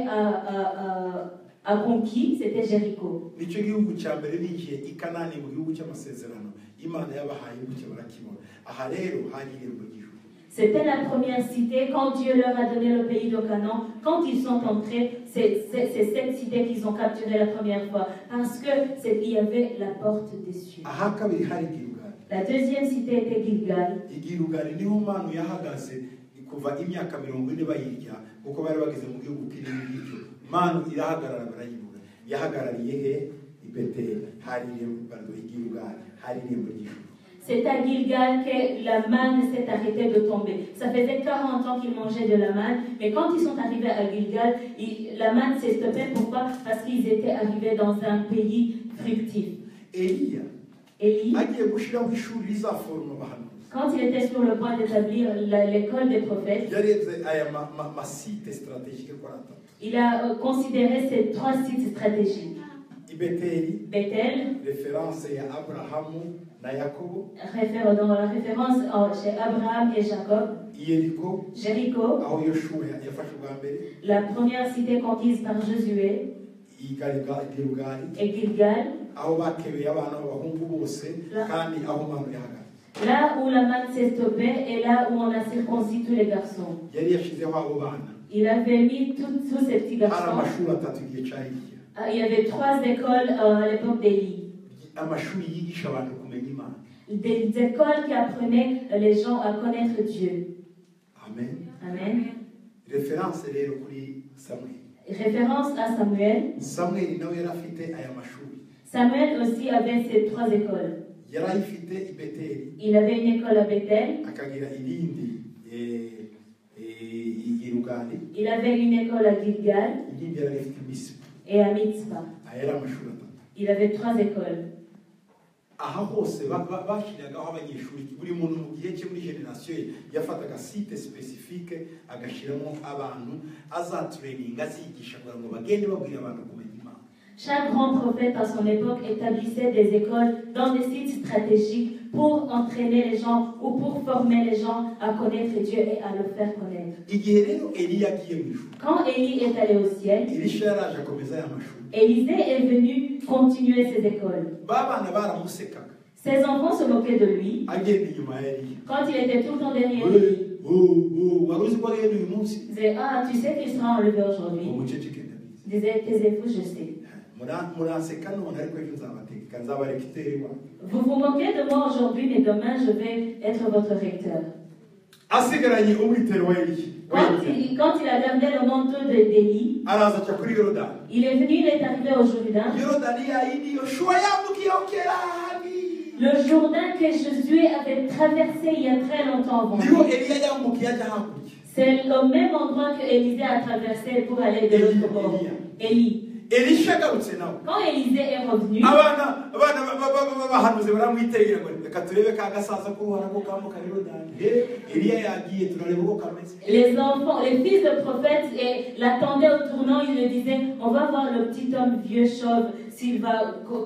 a conquis, c'était Jéricho. C'était la première cité. Quand Dieu leur a donné le pays de Canaan, quand ils sont entrés, c'est cette cité qu'ils ont capturée la première fois, parce qu'il y avait la porte des cieux. La deuxième cité était Gilgal. C'est à Gilgal que la manne s'est arrêtée de tomber. Ça faisait 40 ans qu'ils mangeaient de la manne, mais quand ils sont arrivés à Gilgal, la manne s'est stoppée. Pourquoi? Parce qu'ils étaient arrivés dans un pays fructif. Élie, Quand il était sur le point d'établir l'école des prophètes, yarebye aya masite strategique ko ari atatu. il a considéré ces 3 sites stratégiques. I Beteli, Bethel, référence ya Abrahamu na Yakobo. dans la référence chez Abraham et Jacob. I Yeriko, Jéricho, aho Yoshua yafashe ubwa mbere. la première cité conquise par Josué. I Gilgali, Et Gilgal, aho bakebeye abana b'abahungu bose kandi aho manu yahagaze. là où la manne s'est stoppée et là où on a circoncis tous les garçons. Yari yashizeho abo bana. Il avait mis tous ces petits Hari garçons. amashuri atatu igihe cya Eliya. Il y avait 3 écoles à l'époque d'Élie. Amashuri yigisha abantu kumenya Imana. Des écoles qui apprenaient les gens à connaître Dieu. Amen. Amen. Référence rero kuri Samuel. Référence à Samuel. Samuel nawe yari afite aya mashuri. Samuel aussi avait ces 3 écoles. Yari ayifite i Beteli, Il avait une école à Bethel. akagira irindi i Gilgali, Il avait une école à Gilgal irindi yari ayifite i Misipa. et à Mitzpah. Aya yari amashuri atatu. Il avait 3 écoles. Aha hose bashyiragaho abanyeshuri, buri muntu mu gihe cye muri generasiyo ye yafataga site specifique agashyiramo abantu azatureninga azigisha kugira ngo bagende babwira abantu kumenya Imana. Chaque grand prophète à son époque établissait des écoles dans des sites stratégiques pour entraîner les gens ou pour former les gens à connaître Dieu et à le faire connaître. Igihe rero Eliya agiye mu ijuru, Quand Élie est allé au ciel, Elisha yaraje akomeza aya mashuri. Élisée est venu continuer ses écoles. Ba bana baramusekaga Ses enfants se moquaient de lui agenda inyuma ya Eliya. quand il était tout le temps derrière lui. Wari uzi ko agenda uyu munsi? Il disait, ah, tu sais qu'il sera enlevé aujourd'hui. Umuceceke ndabizi. Il disait, taisez-vous, je sais. Muranseka none ariko ejo nzabategeka nzabarekiteri iwanyu. Vous vous moquez de moi aujourd'hui, mais demain, je vais être votre recteur. Asigaranye umwitero wa Eliya. Quand il a gardé le manteau d'Élie, Araza aca kuri Yorodani. il est venu, il est arrivé au Jourdain. Yorodani yayindi Yoshua yambukiyeho kera hadi. Le Jourdain que Josué avait traversé il y a très longtemps avant. Niho Eliya yambukiye ajya hakurya. C'est le même endroit que Élisée a traversé pour aller de l'autre bord. Élie. Elisha agarutse nawe. Quand Élisée est revenu, Abana bahanuze baramwitegera ngo reka turebe ka gasaza ko harako kamuka Yorodani. Eliya yagiye turareba uko kameze. les enfants, les fils de prophètes l'attendaient au tournant, ils le disaient, on va voir le petit homme vieux chauve,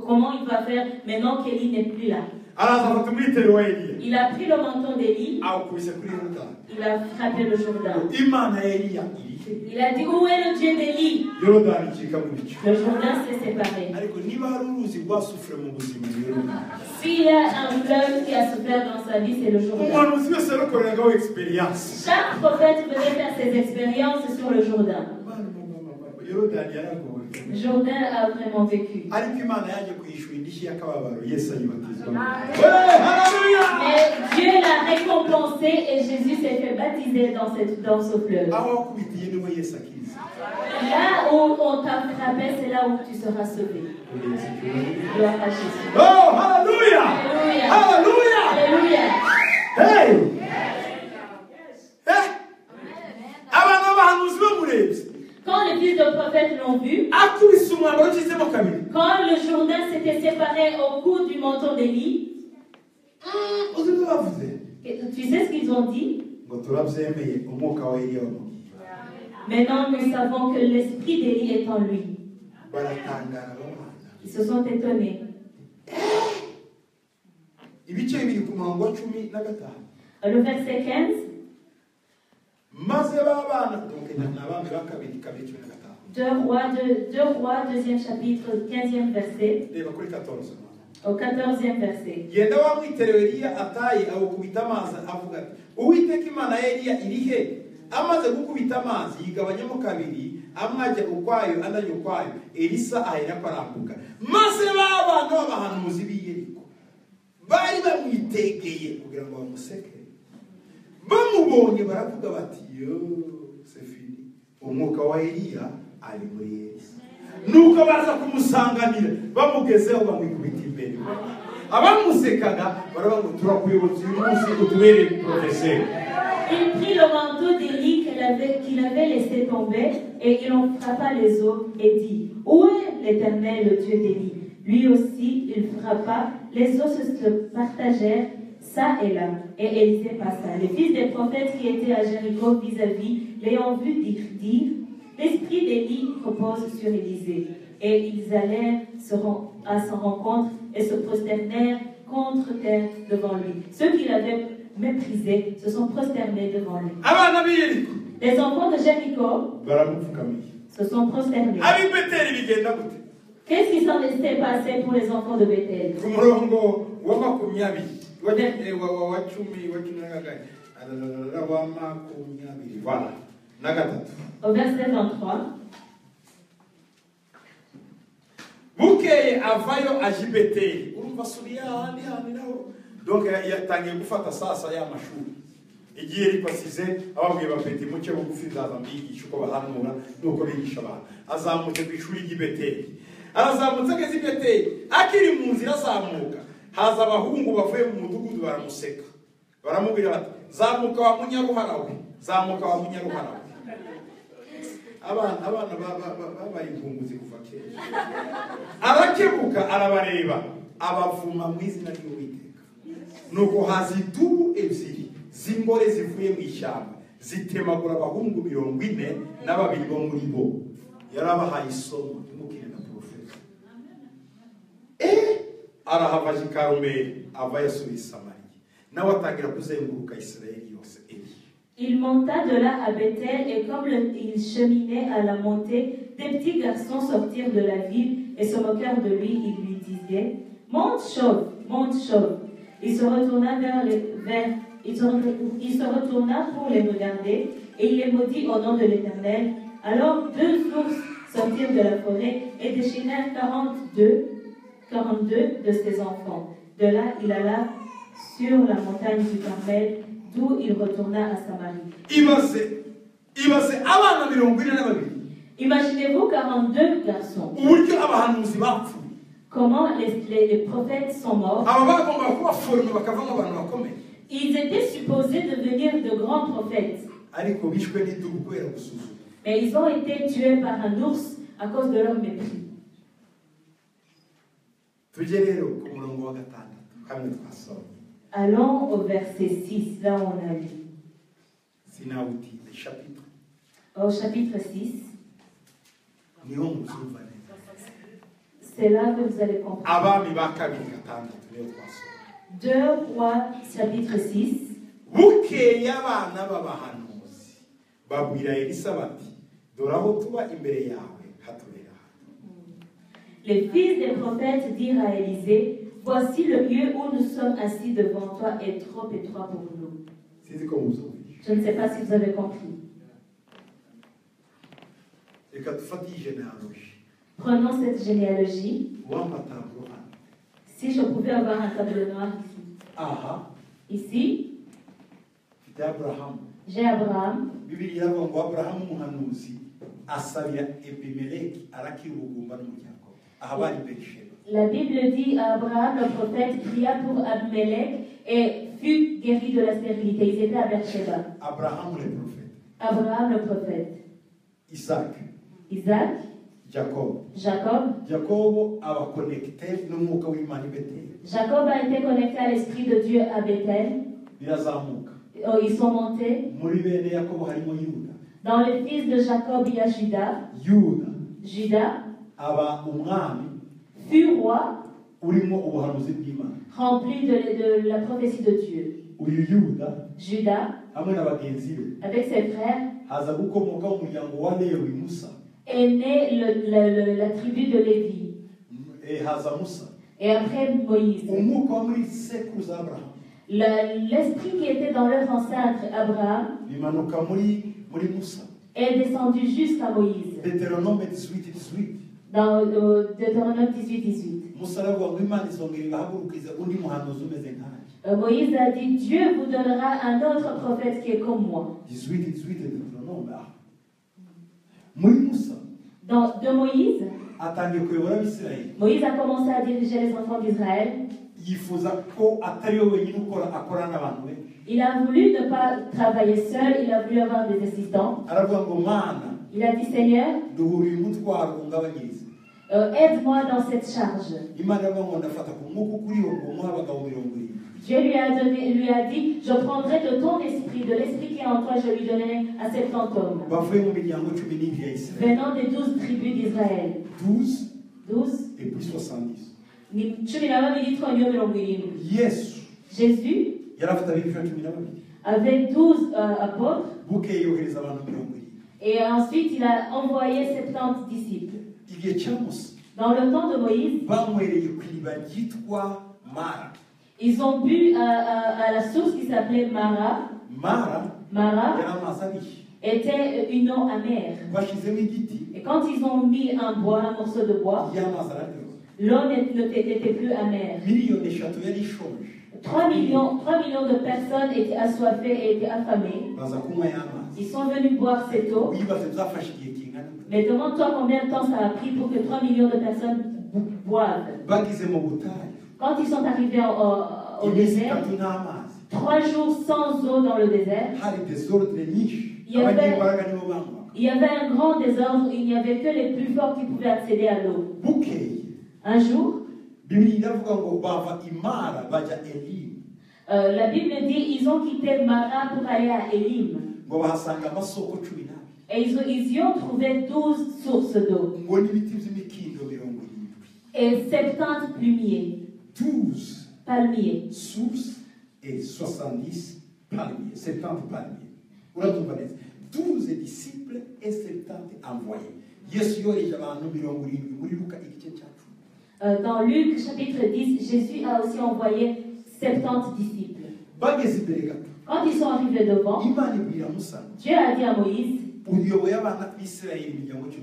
comment il va faire maintenant qu'Élie n'est plus là. Araza afata umwitero wa Eliya. Il a pris le manteau d'Élie, Awukubise kuri Yorodani. il a frappé le Jourdain. Imana ya Eliya irihe? Il a dit, où est le Dieu d'Élie? Yorodani icika mu bicu. Le Jourdain s'est séparé. Ariko niba hari uruzi rwasufure mu buzima ni Yorodani. S'il y a un fleuve qui a souffert dans sa vie, c'est le Jourdain. Umuhanuzi wese yakoreragaho experience. Chaque prophète devait faire ses expériences sur le Jourdain. Yorodani yaragowe. Jourdain a vraiment vécu. Ariko Imana yaje kuyishura indishyi y'akababaro Yesu ayibatizwa. Mais Dieu l'a récompensé et Jésus s'est fait baptiser dans ce fleuve. Aho wakubitiye niho Yesu akiza. Là où on t'a frappé, c'est là où tu seras sauvé. Gloire à Jésus. Oh, hallelujah! Alléluia. Hallelujah! Alléluia. Hey! Abantu b'abahanuzi bamurebye. Quand les fils de prophètes l'ont vu, Akubise umwambaro ukizemo kabiri. quand le Jourdain s'était séparé au cou du manteau d'Élie, Uzi ibyo bavuze? tu sais ce qu'ils ont dit? Ngo turabyemeye umwuka wa Eliya wamubwiye. Maintenant, nous savons que l'esprit d'Élie est en lui. Baratangara babana. Ils se sont étonnés. Ibice bibiri ku murongo wa 15. Le verset 15, Maze babana donc n'abami ba kabiri 15. 2 Rois, 2e chapitre, 15e verset, Reba kuri 14. au 14e verset. Genda wamwiterewe Eliya ataye awukubita amazi avuga ati Uwiteka Imana ya Eliya iri he? Amaze gukubita amazi yigabanyamo kabiri, amwe ajya ukwayo andi ajya ukwayo. Elisa ahera kwarambuka. Maze babana b'abahanuzi b'i Yeriko bari bamwitegeye kugira ngo bamuseke. Bamubonye baravuga bati yo c'est fini. Umwuka wa Eliya ari muri Yesu. Nuko baza kumusanganira bamugezeho bamwikubita imbere. Abamusekaga baravuga ngo turakuyobotse uyu munsi utubere professeur. Il prit le manteau d'Élie qu'il avait laissé tomber et il en frappa les os et dit, où est l'Éternel, le Dieu d'Élie? Lui aussi, il frappa, les os se partagèrent, ça et là, et Élisée passa. Les fils des prophètes qui étaient à Jéricho vis-à-vis, l'ayant vu dire, l'esprit d'Élie repose sur Élisée. Et ils allèrent à sa rencontre et se prosternèrent contre terre devant lui. Ceux qui l'avaient méprisé se sont prosternés devant lui. Les enfants de Jéricho se sont prosternés. Qu'est-ce qui s'en est passé pour les enfants de Bethel? Au verset 23. Bukeye avayo ajibeteli urumva suriya handi naho donc yatangiye gufata sasa ya mashuri igiye ripasize ababwiye bafite muke bugufi ndazambigisha uko bahanura nuko bigisha abantu azamutse ku ishuri ry'Ibeteli arazamutse ageze i Beteli akiri mu nzira azamuka haza abahungu bavuye mu mudugudu baramuseka baramubwira bati zamuka wa munyaruharawe zamuka wa munyaruharawe abana babaye impunguzi kuva kera arakebuka arabareba abavuma mu izina ry'Uwiteka nuko haza idubu ebyiri z'imbore zivuye mu ishyamba zitemagura abahungu 40 n'ababiri bo muri bo yarabahaye isomo imukire na profeta arahava i Karumeli ava yasubiye i Samariya nawe atangira kuzenguruka Isirayeli yose. Il monta de là à Bethel et comme il cheminait à la montée, des petits garçons sortirent de la ville et se moquèrent de lui. Ils lui disaient « Monte chauve, monte chauve !» Il se retourna pour les regarder et il les maudit au nom de l'Éternel. Alors 2 ours sortirent de la forêt et déchaînèrent 42 de ses enfants. De là, il alla sur la montagne du Carmel, d'où il retourna à Samarie. Imaginez-vous 42 garçons. Comment les prophètes sont morts. Ils étaient supposés devenir de grands prophètes. Mais ils ont été tués par un ours à cause de leur mépris. Allons au verset 6, là où on a lu. Au chapitre 6. C'est là que vous allez comprendre. 2 Rois, chapitre 6. Les fils des prophètes dirent à Élisée, voici le lieu où nous sommes assis devant toi est trop étroit pour nous. Je ne sais pas si vous avez compris. Prenons cette généalogie. Si je pouvais avoir un tableau noir ici. Ici, j'ai Abraham. La Bible dit Abraham, le prophète, pria pour Abimelech et fut guéri de la stérilité. Ils étaient à Beersheba. Abraham le prophète. Abraham le prophète. Isaac. Jacob. Jacob a été connecté à l'Esprit de Dieu à Bethel. Ils sont montés. Dans les fils de Jacob, il y a Judas. Judas fut roi, rempli de la prophétie de Dieu. Judas, avec ses frères, est né la tribu de Lévi. Et après Moïse. L'esprit qui était dans leur ancêtre Abraham est descendu jusqu'à Moïse. Dans Deutéronome 18. Moïse a dit, Dieu vous donnera un autre prophète qui est comme moi. De Moïse, Moïse a commencé à diriger les enfants d'Israël. Il a voulu ne pas travailler seul, il a voulu avoir des assistants. Il a dit, Seigneur, aide-moi dans cette charge. Dieu lui a dit, je prendrai de ton esprit, de l'esprit qui est en toi, je lui donnerai à 70 hommes. bavuye mu miryango 12 ya Israël. Venant des 12 tribus d'Israël. 12 12. et puis 70. Ni 12. Yesu Jésus yari afite abigishwa 12 avait 12 apôtres bukeye yohereza abantu 70. et ensuite il a envoyé 70 disciples. Igihe cya Musa Dans le temps de Moïse, banywereye ku iriba ryitwa Mara. ils ont bu à la source qui s'appelait Mara. Mara Mara yari amazi abishye. était une eau amère. Bashyizemo igiti Et quand ils ont mis un morceau de bois, y'amazi araryoha. l'eau n'était plus amère. Miliyoni eshatu yari ishonje 3 millions de personnes étaient assoiffées et étaient affamées. baza kunywa y'amazi. Ils sont venus boire cette eau. wibaze byafashe igihe kingana Mais demande-toi combien de temps ça a pris pour que 3 millions de personnes boivent. bagize mu butayu Quand ils sont arrivés au iminsi désert, itatu n'amazi 3 jours sans eau dans le désert, hari desordre nyinshi Il y avait- abanyembaraga nibo banywa. il y avait un grand désordre, il n'y avait que les plus forts qui pouvaient accéder à l'eau. bukeye Un jour, bibiri iravuga ngo bava imara bajya elimu la Bible dit ils ont quitté Mara pour aller à Élim. ngo bahasanga amasoko 12 Et ils y ont trouvé 12 sources d'eau ngo n'ibiti by'imikindo 70 et 70 plumiers, 12 palmiers. sources et 70 palmiers 70 palmiers uratumva neza 12 disciples et 70 envoyés. Yesu yohereje abantu 70 muri Luka igice cya 10. Dans Luc chapitre 10, Jésus a aussi envoyé 70 disciples. bageze imbere gato Quand ils sont arrivés devant, Imana ibwira Musa Dieu a dit à Moïse, uyoboye abana b'Isirayeli imiryango 12.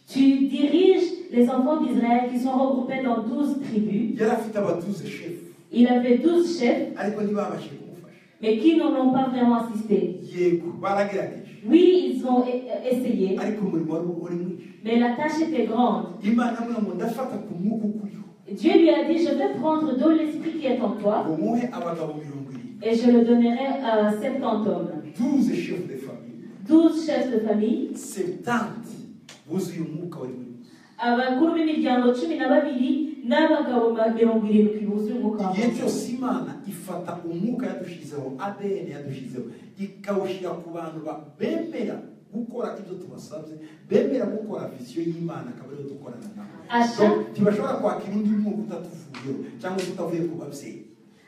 tu diriges les enfants d'Israël qui sont regroupés dans 12 tribus. yari afite aba 12 chefs Il avait 12 chefs, ariko ntibabashije kumufasha. mais qui n'en ont pas vraiment assisté. Yego baragerageje Oui, ils ont essayé, ariko umurimo wari mwinshi. mais la tâche était grande. Imana amwe ngo ndafata ku mwuka ukuriho Dieu lui a dit, je vais prendre de l'esprit qui est en toi ngo muhe abagabo 70 et je le donnerai à 70 hommes. 12 chefs de famille 12 chefs de famille, 70 buzuye umwuka wari mwinshi. abakuru b'imiryango 12 n'abagabo 70 buzuye umwuka igihe w'Imana. cyose Imana ifata umwuka yadushizeho ADN yadushizeho ikawushyira ku bantu bemera gukora ibyo tubasabye, bemera gukora visiyo y'Imana akaba ariyo dukorana nabo. Ntibashobora kwakira undi mwuka utatuvuyeho cyangwa utavuye ku babyeyi.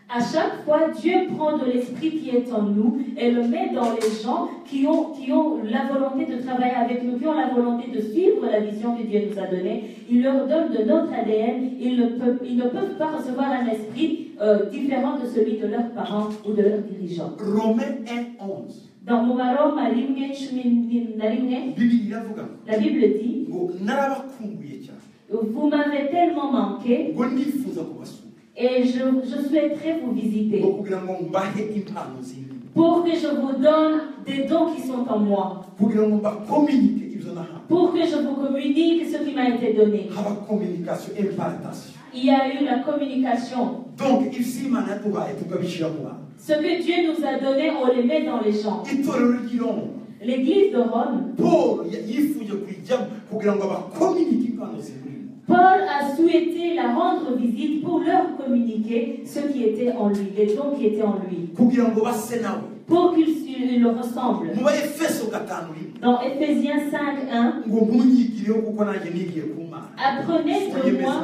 À chaque fois, Dieu prend de l'esprit qui est en nous et le met dans les gens qui ont la volonté de travailler avec nous, qui ont la volonté de suivre la vision que Dieu nous a donnée. Il leur donne de notre ADN. Ils ne peuvent pas recevoir un esprit différent de celui de leurs parents ou de leurs dirigeants. Romains 1:11. Dans Mubaroma rimwe cumi na rimwe, Bibiliya iravuga la Bible dit, ngo narabakumbuye cyane vous m'avez tellement manqué ngo ndifuza kubasura et je souhaiterais vous visiter ngo kugira ngo mbahe impano zindi pour que je vous donne des dons qui sont en moi, kugira ngo mbakominike ibyo nahawe. pour que je vous communique ce qui m'a été donné. haba communication impartation. Il y a eu la communication. Donc ibyo Imana yaduhaye tukabishyira mu bantu. Ce que Dieu nous a donné, on les met dans les gens. Itorero ry'i Roma L'église de Rome, Paul yifuje kuyijyamo kugira ngo abakominike impano zimurimo. Paul a souhaité la rendre visite pour leur communiquer ce qui était en lui, les dons qui étaient en lui, kugira ngo base nawe. pour qu'ils le ressemblent. mu Baefeso 5:1 Dans Éphésiens 5:1, ngo munyigireho kuko nanjye nigiye ku Mana. apprenez de moi,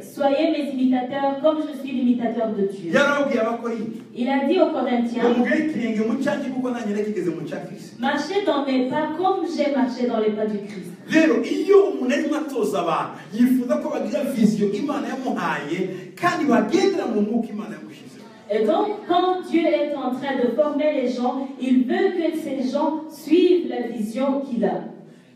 soyez mes imitateurs comme je suis l'imitateur de Dieu. yarabwiye abakorinto Il a dit aux ngo Corinthiens, mugere ikirenge mu cyanjye kuko nanjye nakigeze mu cya Kristo. marchez dans mes pas comme j'ai marché dans les pas du Christ. rero iyo umuntu arimo atoza abantu yifuza ko bagira viziyo Imana yamuhaye kandi bagendera mu mwuka Imana yamushizeho. Et donc, quand Dieu est en train de former les gens, il veut que ces gens suivent la vision qu'il a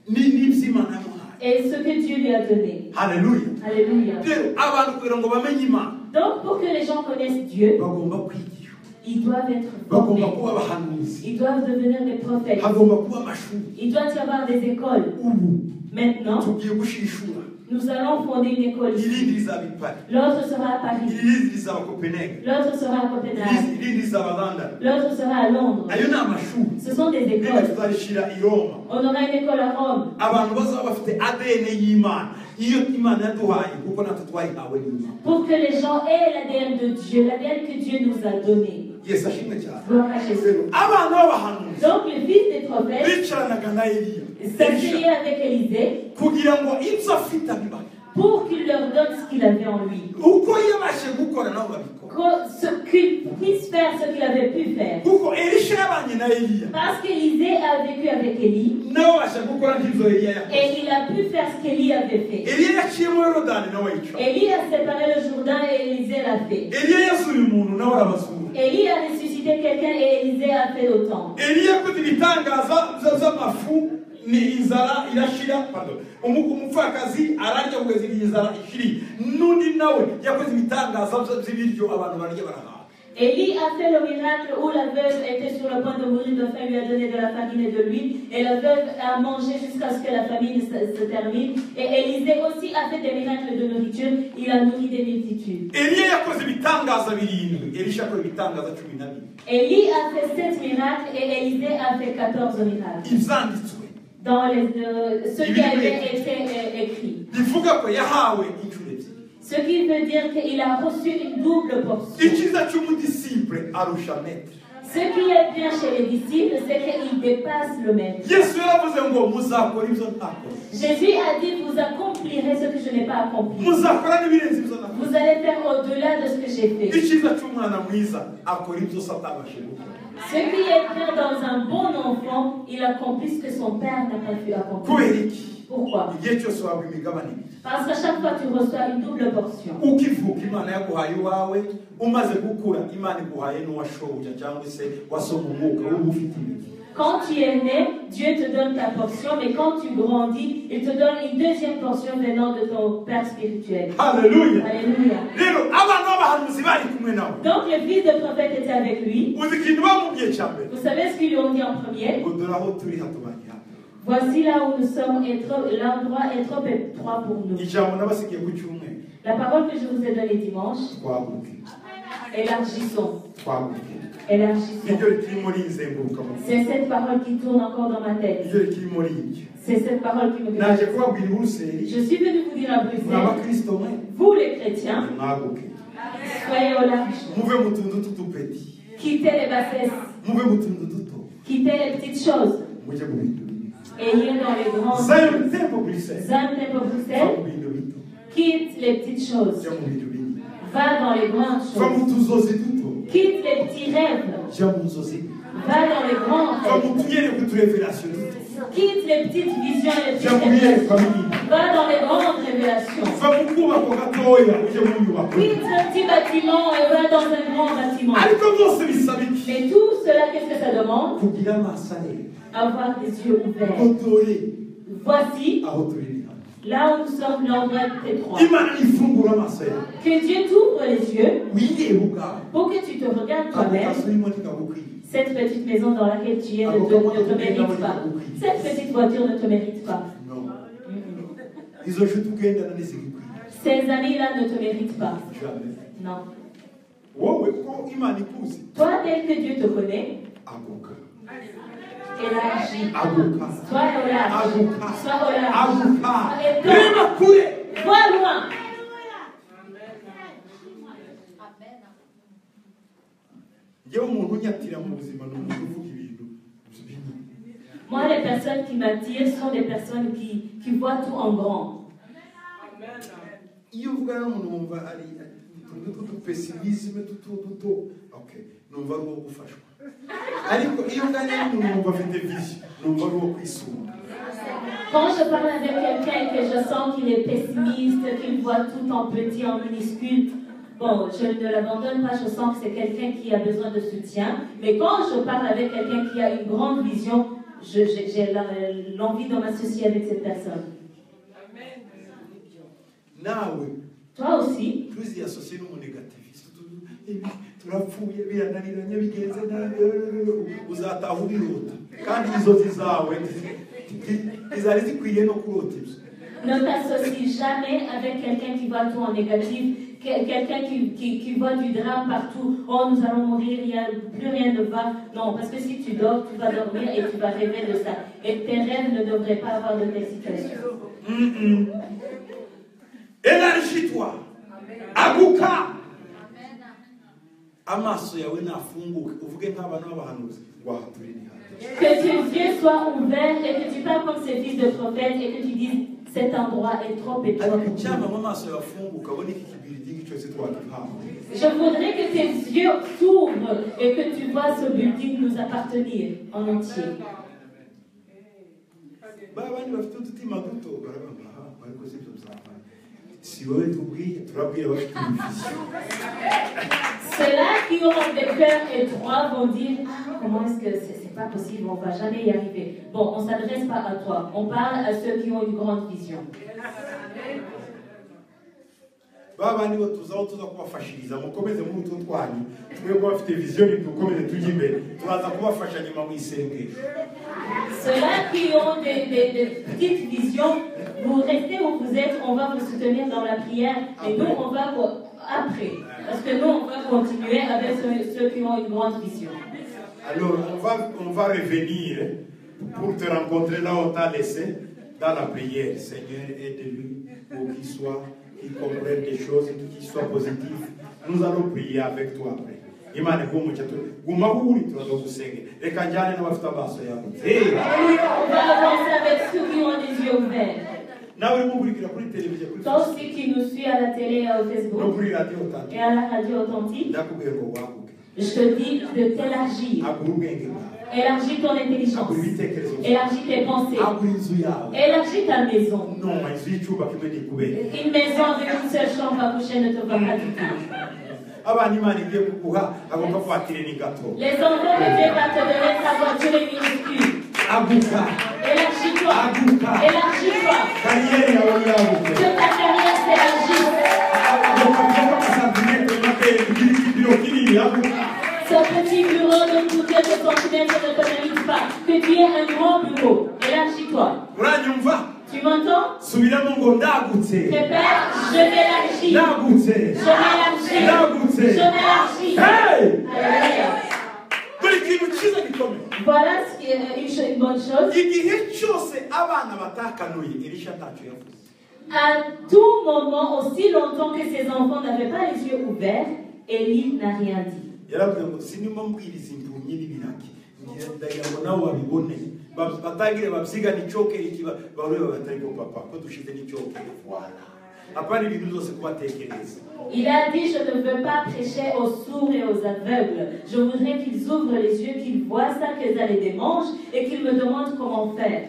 n'ibyo Imana yamuhaye. et ce que Dieu lui a donné. Haleluya. Alléluia. rero abantu kugira ngo bamenye Imana Donc, pour que les gens connaissent Dieu, bagomba kwigishwa, ils doivent être bagomba formés. kuba abahanuzi, Ils doivent devenir des prophètes. hagomba kuba amashuri. Il doit y avoir des écoles. ubu Maintenant, tugiye gushishura Nous allons fonder une école ici. irindi rizaba i Paris, L'autre sera à Paris. irindi rizaba Copenhague, L'autre sera à Copenhague. irindi rizaba London. L'autre sera à Londres. Ayo ni amashuri. Ce sont des Rimwe écoles. tuzarishira i Roma. On aura une école à Rome. Abantu bazaba bafite ADN y'Imana, iyo Imana yaduhaye kuko natwe twayihawe n'Imana. Pour que les gens aient l'ADN de Dieu, l'ADN que Dieu nous a donné. Yesu ashimwe cyane. Gloire à Jésus. Abana b'abahanuzi Donc le fils des prophètes bicaranaga na Eliya s'asseyait avec Élisée kugira ngo ibyo afite abibane. pour qu'il leur donne ce qu'il avait en lui. Uko yabashe gukora nabo babikora. Qu'il puisse faire ce qu'il avait pu faire. Kuko Elisha yabanye na Eliya. Parce qu'Élisée a vécu avec Élie Nawe abasha gukora nk'ibyo Eliya yakoze. et il a pu faire ce qu'Élie avait fait. Eliya yaciye mu Yorodani nawe yica. Élie a séparé le Jourdain et Élisée l'a fait. Eliya yasuye umuntu nawe arabasura. Élie a ressuscité quelqu'un et Élisée a fait autant. Eliya yakoze ibitangaza z'amafu ni inzara irashira, pardon, umupfakazi ararya kugeza igihe inzara ishiri. N'undi nawe yakoze ibitangaza by'ibiryo abantu barya barahaha. Élie a fait le miracle où la veuve était sur le point de mourir de faim, lui a donné de la farine et de l'huile, et la veuve a mangé jusqu'à ce que la famine se termine. Et Élisée aussi a fait des miracles de nourriture, il a nourri des multitudes. Eliya yakoze ibitangaza birindwi, Elisha yakoze ibitangaza 12. Élie a fait 7 miracles et Élisée a fait 14 miracles. Ivyanditswe Dans ce qui avait été écrit. bivuga ko yahawe inshuro ebyiri. Ce qui veut dire qu'il a reçu une double portion. Icyiza cy'umudisiple arusha maître. Ce qui est bien chez les disciples, c'est qu'ils dépassent le maître. Yesu yaravuze ngo muzakora ibyo ntakora. Jésus a dit, vous accomplirez ce que je n'ai pas accompli. Muzakora n'ibirenze ibyo ntakora. Vous allez faire au-delà de ce que j'ai fait. Icyiza cy'umwana mwiza akora ibyo satabashe gukora. Ce qui est bien dans un bon enfant, il accomplit ce que son père n'a pas pu accomplir. Kubera iki? Pourquoi? Igihe cyose waba imigabane ibiri. Parce qu'à chaque fois, tu reçois une double portion. Ukivuka Imana yaguhaye iwawe, umaze gukura Imana iguhaye n'uwashoboja cyangwa se wasoma umwuka w'uba ufite ibiri. Quand tu es né, Dieu te donne ta portion, mais quand tu grandis, il te donne une deuxième portion venant de ton Père spirituel. Hallelujah. Alléluia. Rero abana b'abahanuzi bari kumwe nawe. Donc le fils de prophète était avec lui. Uzi ikintu bamubwiye cya mbere? Vous savez ce qu'ils lui ont dit en premier? Ngo dore aho turi hatubanye hano. Voici là où nous sommes, l'endroit est trop étroit pour nous. Ijambo nabasigiye ku cyumweru. La parole que je vous ai donnée dimanche, Twaguke. élargissons. Twaguke. Élargissons. Niryo rikirimo rinzenguruka mu. C'est cette parole qui tourne encore dans ma tête. Niryo rikirimo rinjye. C'est cette parole qui me vient. Naje kubabwira i Buruseli. Je suis venu vous dire à Muri Bruxelles, abakristo mwe. vous les chrétiens, Mwaguke. soyez au large. Muve mu tuntu tw'udupeti. Quittez les bassesses. Muve mu tuntu duto. Quittez les petites choses. Mujye mu bintu binini. Ayez dans les grands. Zion Temple Bruxelles. Zion Temple Va Bruxelles, mu bintu bito. quitte les petites choses. Jya mu bintu binini. Va dans les grandes Va mu choses. tuzozi duto. Quitte les petits rêves. Jya mu nzozi. Va dans les grands Va mu rêves. tuyere kuturevelation duto. Quitte les petites visions et les Jya petites mu yere révélations. famille. Va dans les grandes révélations. Va mu kubako gatoya ujye mu nyubako. Quitte le petit bâtiment et va dans un grand bâtiment. Ariko byose bisaba iki? Mais tout cela, qu'est-ce que ça demande? Kugira amaso areba. Avoir les yeux ouverts. Dore Voici, aho turi hano. là où nous sommes, l'endroit étroit. Imana ifungura amaso yawe. Que Dieu t'ouvre les yeux Wirebe ubwawe. pour que tu te regardes Ako toi-même. kazi urimo ntikagukwiye. Cette petite maison dans laquelle tu es ne te mérite pas. Cette petite voiture ne te mérite pas. No. Izo nshuti ugendana ntizigukwiye. Ces amis-là ne te méritent pas. Jamais. Non. Wowe ko Imana ikuzi. Toi, tel que Dieu te connaît, Aguka. élargis. Aguka. Sois au large. Aguka. Sois au large. Aguka. Et donc, Reba kure. vois loin. Njyewe umuntu unyatira mu buzima ni umuntu uvuga ibintu binini. Moi, les personnes qui m'attirent sont des personnes qui voient tout en grand. Iyo uvugana n'umuntu wumva ari utuntu tw'udupesimisme duto, okay, numva ari uwo gufashwa. Ariko iyo uganira n'umuntu wumva afite vision, numva ari uwo kwisumba. Quand je parle avec quelqu'un et que je sens qu'il est pessimiste, qu'il voit tout en petit, en minuscule, bon, je ne l'abandonne pas, je sens que c'est quelqu'un qui a besoin de soutien. Mais quand je parle avec quelqu'un qui a une grande vision, j'ai l'envie de m'associer avec cette personne. Nawe, Toi aussi, tuziassocie n'umu négativiste. Turapfuye birananiranye bigenze nabi uzatahura irota kandi inzozi zawe izari zikwiriye no kurota ibyo. Ne t'associe jamais avec quelqu'un qui voit tout en négatif, quelqu'un qui voit du drame partout. Oh, nous allons mourir, plus rien ne va. Non, parce que si tu dors, tu vas dormir et tu vas rêver de ça. Et tes rêves ne devraient pas avoir de telles situations. Élargis-toi. Aguka. Amaso yawe nafunguke uvuge nk'abana b'abahanuzi wahaturira. Que tes yeux soient ouverts et que tu parles comme ces fils de prophètes et que tu dises cet endroit est trop et trop. Je voudrais que tes yeux s'ouvrent et que tu vois ce building nous appartenir en entier. Ceux-là qui ont des cœurs étroits vont dire comment est-ce que c'est pas possible, on va jamais y arriver. Bon, on s'adresse pas à toi, on parle à ceux qui ont une grande vision. Baba nibo tuzaho tuza kubafashiriza mukomeze mu mutwe twanyu twebwe bafite vision dukomeze tujye imbere turaza kubafasha nyuma mu isengesho. Ceux-là qui ont des petites visions, vous restez où vous êtes, on va vous soutenir dans la prière et nous on va après parce que nous on va continuer avec ceux qui ont une grande vision. Alors on va revenir pour te rencontrer là où on t'a laissé dans la prière. Seigneur, aide-lui pour qu'il soit qui comprennent des choses qui soient positives. Nous allons prier avec toi après. Imane kumuchato gumahuri turazogusenge reka njane n'abafite amaso yawe. On va avancer avec ceux qui ont les yeux ouverts. Nawe mukurikira kuri televiziyo kuri. Toi aussi qui nous suis à la télé et au Facebook. Et à la radio authentique. Je te dis de t'élargir. Élargis ton intelligence. Élargis tes pensées. Élargis ta maison. Une maison avec une seule chambre à coucher ne te va pas du tout. Les enfants que Dieu va te donner, ta voiture est minuscule. Élargis-toi. Élargis-toi. Que ta carrière s'élargisse. Ce petit bureau de tout Dieu de continent ne te mérite pas. Que tu aies un grand bureau. Élargis-toi. Tu m'entends? Père, je m'élargis. Je m'élargis. Je m'élargis. Hey! Alléluia. Voilà ce qui est une bonne chose. À tout moment, aussi longtemps que ces enfants n'avaient pas les yeux ouverts, Élie n'a rien dit. Il a dit, je ne veux pas prêcher aux sourds et aux aveugles. Je voudrais qu'ils ouvrent les yeux, qu'ils voient ça, qu'ils aient des manches et qu'ils me demandent comment faire.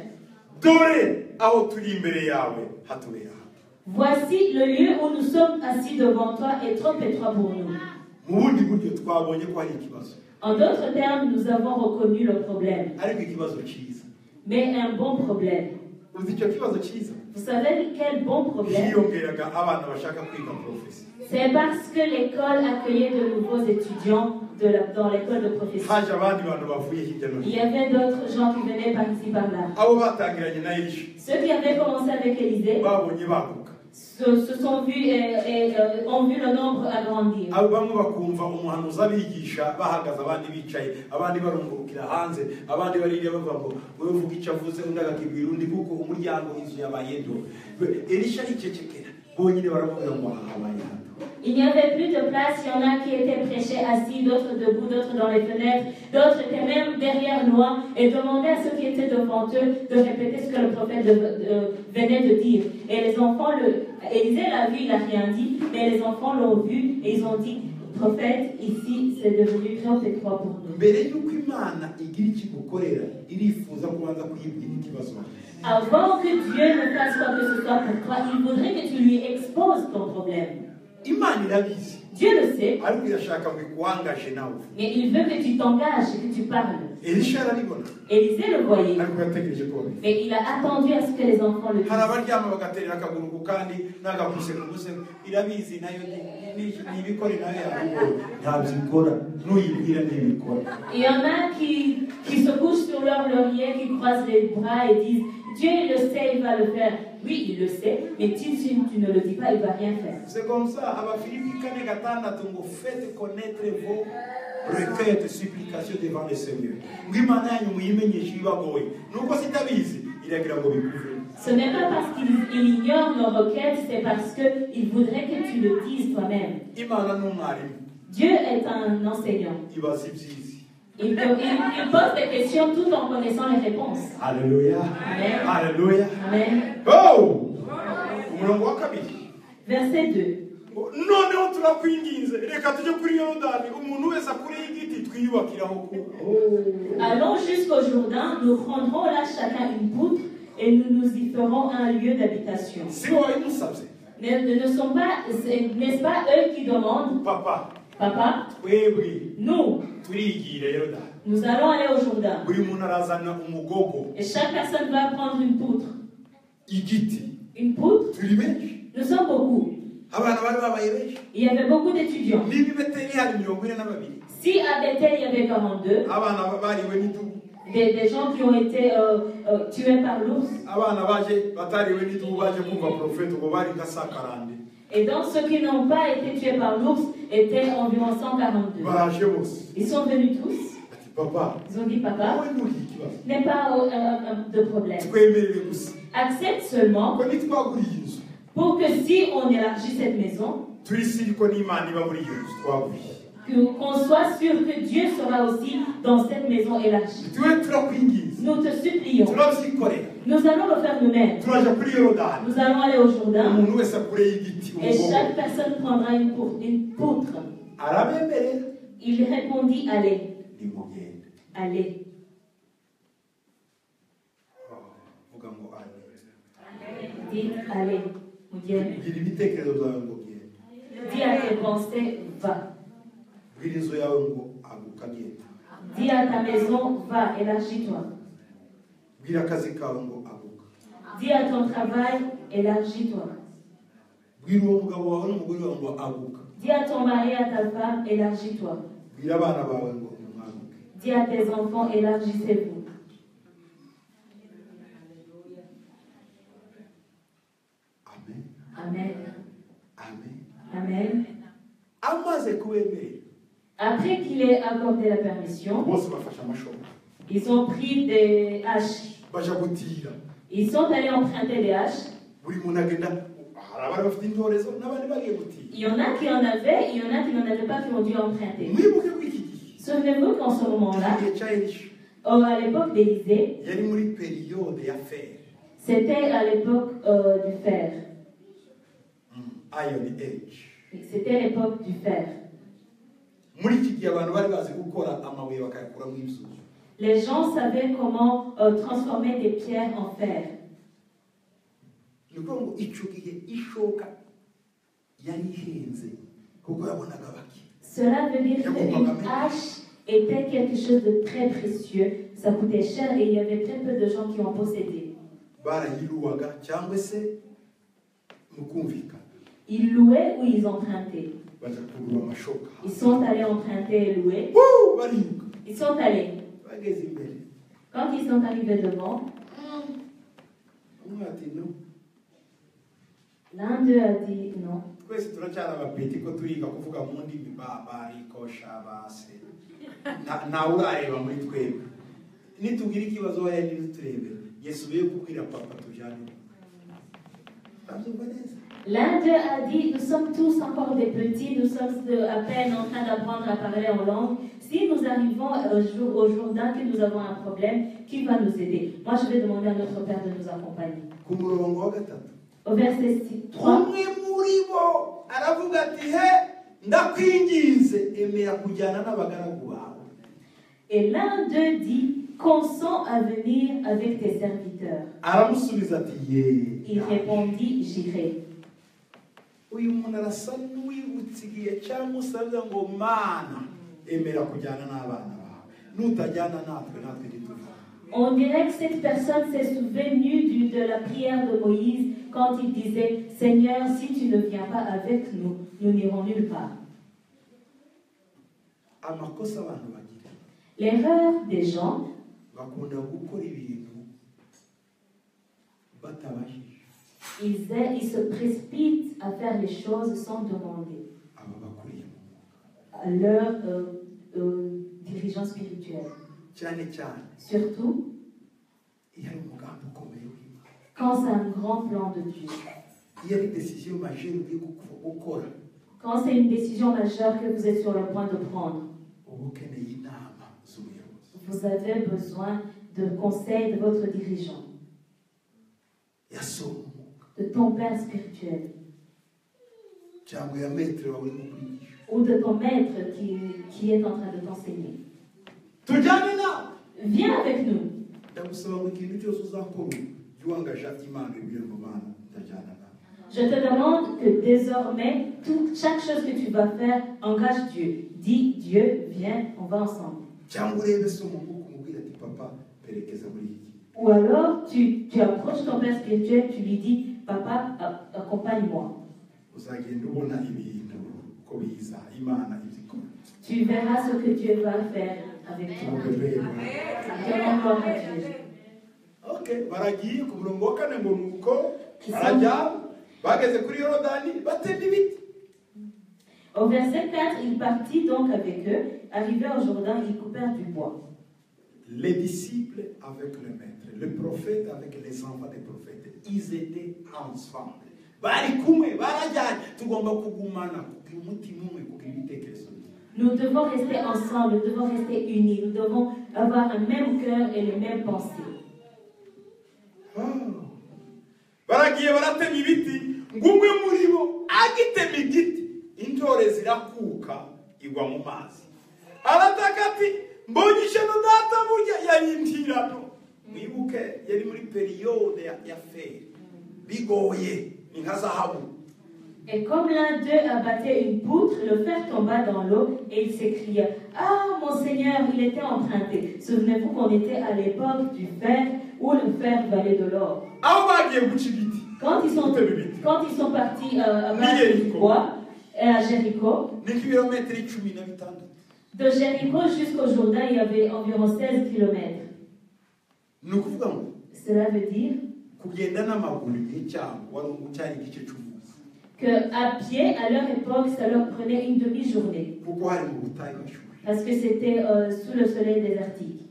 Voici le lieu où nous sommes assis devant toi est trop étroit pour nous. En d'autres termes, nous avons reconnu le problème. Mais un bon problème. Vous savez quel bon problème? C'est parce que l'école accueillait de nouveaux étudiants dans l'école de prophétie. Il y avait d'autres gens qui venaient par ici, par là. Ceux qui avaient commencé avec Élisée se sont vus et ont vu le nombre agrandir. Il n'y avait plus de place, il y en a qui étaient prêchés assis, d'autres debout, d'autres dans les fenêtres, d'autres étaient même derrière Noah et demandaient à ceux qui étaient devant eux de répéter ce que le prophète venait de dire. Et les enfants, Élisée l'a vu, il n'a rien dit, mais les enfants l'ont vu et ils ont dit, prophète, ici c'est devenu trop étroit pour nous. Avant que Dieu ne fasse quoi que ce soit pour toi, il voudrait que tu lui exposes ton problème. Dieu le sait, mais il veut que tu t'engages et que tu parles. Élisée le voyait, mais il a attendu à ce que les enfants le disent. Il y en a qui se couchent sur leur laurier, qui croisent les bras et disent Dieu il le sait, il va le faire. Oui, il le sait, mais si tu ne le dis pas, il ne va rien faire. C'est comme ça. À Philippi, faites connaître vos requêtes, supplications devant le Seigneur. Ce n'est pas parce qu'il ignore nos requêtes, c'est parce qu'il voudrait que tu le dises toi-même. Dieu est un enseignant. Il pose des questions tout en connaissant les réponses. Alléluia. Amen. Alléluia. Amen. Oh! Verset 2. Allons jusqu'au Jourdain, nous prendrons là chacun une poutre et nous nous y ferons un lieu d'habitation. Ne sont pas, n'est-ce pas eux qui demandent? Papa. Papa, nous allons aller au Jourdain. Et chaque personne va prendre une poutre. Une poutre? Nous sommes beaucoup. Il y avait beaucoup d'étudiants. Si à Bethel il y avait 42, des gens qui ont été tués par l'ours. Et donc ceux qui n'ont pas été tués par l'ours étaient environ 142. Ils sont venus tous. Ils ont dit, papa, il n'y a pas de problème. Accepte seulement pour que si on élargit cette maison, qu'on soit sûr que Dieu sera aussi dans cette maison élargie. Nous te supplions. Nous allons le faire nous-mêmes. Nous allons aller au Jourdain. Et chaque personne prendra une poutre. Il répondit, allez. Allez. Dites, allez. Dis à tes pensées, va. Dis à ta maison, va, élargis-toi. Dis à ton travail, élargis-toi. Dis à ton mari, à ta femme, élargis-toi. Dis à tes enfants, élargissez-vous. Amen. Amen. Après qu'il ait accordé la permission, ils ont pris des haches. Ils sont allés emprunter des haches. Il y en a qui en avaient, il y en a qui n'en avaient pas qui ont dû emprunter. Souvenez-vous qu'en ce moment-là, à l'époque d'Élysée, c'était à l'époque du fer. C'était l'époque du fer. Les gens savaient comment transformer des pierres en fer. Cela veut dire qu'une hache était quelque chose de très précieux. Ça coûtait cher et il y avait très peu de gens qui en possédaient. Ils louaient ou ils empruntaient. Ils sont allés emprunter et louer. Ils sont allés. Quand ils sont arrivés devant, l'un d'eux a dit non. L'un d'eux a dit, nous sommes tous encore des petits, nous sommes à peine en train d'apprendre à parler en langue. Si nous arrivons au Jourdain, que nous avons un problème, qui va nous aider? Moi, je vais demander à notre Père de nous accompagner. Au verset 3. Et l'un d'eux dit, consens à venir avec tes serviteurs. Il répondit, j'irai. On dirait que cette personne s'est souvenue de la prière de Moïse quand il disait, Seigneur, si tu ne viens pas avec nous, nous n'irons nulle part. L'erreur des gens, batabashije ils se précipitent à faire les choses sans demander ababakuriye mu mwuga à leurs dirigeants spirituels. cyane cyane Surtout iyo ari umugambi ukomeye w'Imana, quand c'est un grand plan de Dieu. iyo ari décision majeure ugiye gukora, Quand c'est une décision majeure que vous êtes sur le point de prendre, uba ukeneye inama z'ubuyobozi. vous avez besoin de conseils de votre dirigeant, Yasoma de ton père spirituel cyangwa ya maître wawe mu kwigisha. ou de ton maître qui est en train de t'enseigner. Tujyane nawe. Viens avec nous. Ndagusaba ngo ikintu cyose uzakora jya uhangaja Imana ibwira ngo Mana ndajyana nawe. Je te demande que désormais, chaque chose que tu vas faire, engage Dieu. Dis Dieu, viens, on va ensemble. Cyangwa urebe se umuntu ukumubwira ati papa perekeza muri iki. Ou alors, tu approches ton père spirituel, tu lui dis, papa, accompagne-moi. Uzagenda ubona ibintu uko biza Imana izikora. Tu verras ce que Dieu va faire avec toi. Vraiment gloire à Dieu. Okay, baragiye ku murongo wa 4 ngo nuko barajya bageze kuri Yorodani batenda ibiti. Au verset 4, il partit donc avec eux. Arrivé au Jourdain, ils coupèrent du bois. Les disciples avec le maître, le prophète avec les enfants des prophètes, ils étaient ensemble. Bari kumwe barajyanye tugomba kugumana kugira umutima umwe kugira ibitekerezo. Nous devons rester ensemble, nous devons rester unis, nous devons avoir un même cœur et les mêmes pensées. Baragiye baratema ibiti ngumwe muri bo agitema igiti intore zirakuka igwa mu mazi. Arataka ati mbonye ishano data burya yayintirano. Mwibuke yari muri periode ya feri bigoye ni nka zahabu. Et comme l'un d'eux abattait une poutre, le fer tomba dans l'eau et il s'écria, ah, mon Seigneur, il était emprunté. Souvenez-vous qu'on était à l'époque du fer où le fer valait de l'or. Quand ils sont partis à bois, à Jéricho, de Jéricho jusqu'au Jourdain, il y avait environ 16 kilomètres. Cela veut dire qu'à pied, à leur époque, ça leur prenait une demi-journée. Parce que c'était sous le soleil désertique.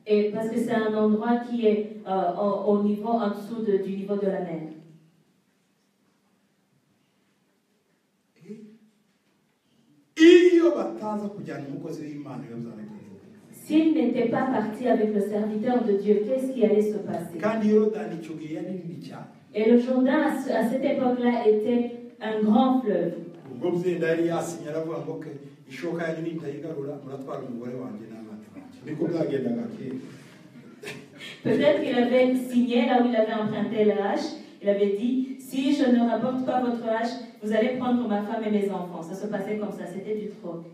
Et parce que c'est un endroit qui est au niveau, en dessous du niveau de la mer. S'ils n'étaient pas partis avec le serviteur de Dieu, qu'est-ce qui allait se passer? Et le Jourdain, à cette époque-là, était un grand fleuve. Peut-être qu'il avait signé là où il avait emprunté la hache. Il avait dit, si je ne rapporte pas votre hache, vous allez prendre ma femme et mes enfants. Ça se passait comme ça, c'était du troc.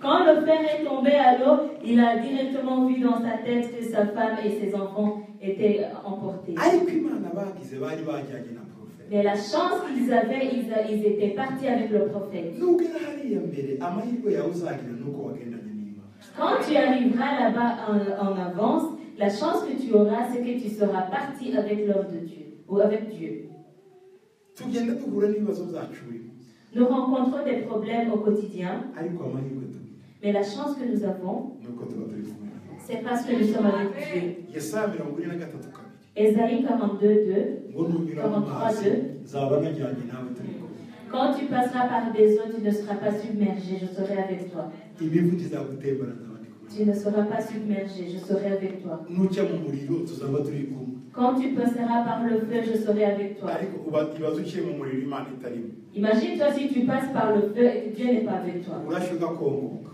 Quand le fer est tombé à l'eau, il a directement vu dans sa tête que sa femme et ses enfants étaient emportés. Mais la chance qu'ils avaient, ils étaient partis avec le prophète. Quand tu arriveras là-bas en avance, la chance que tu auras, c'est que tu seras parti avec l'homme de Dieu, ou avec Dieu. Nous rencontrons des problèmes au quotidien, mais la chance que nous avons, c'est parce que nous sommes avec Dieu. Ésaïe 42, 43, 2. Quand tu passeras par des eaux, tu ne seras pas submergé, je serai avec toi. Tu ne seras pas submergé, je serai avec toi. Quand tu passeras par le feu, je serai avec toi. Imagine-toi si tu passes par le feu et que Dieu n'est pas avec toi.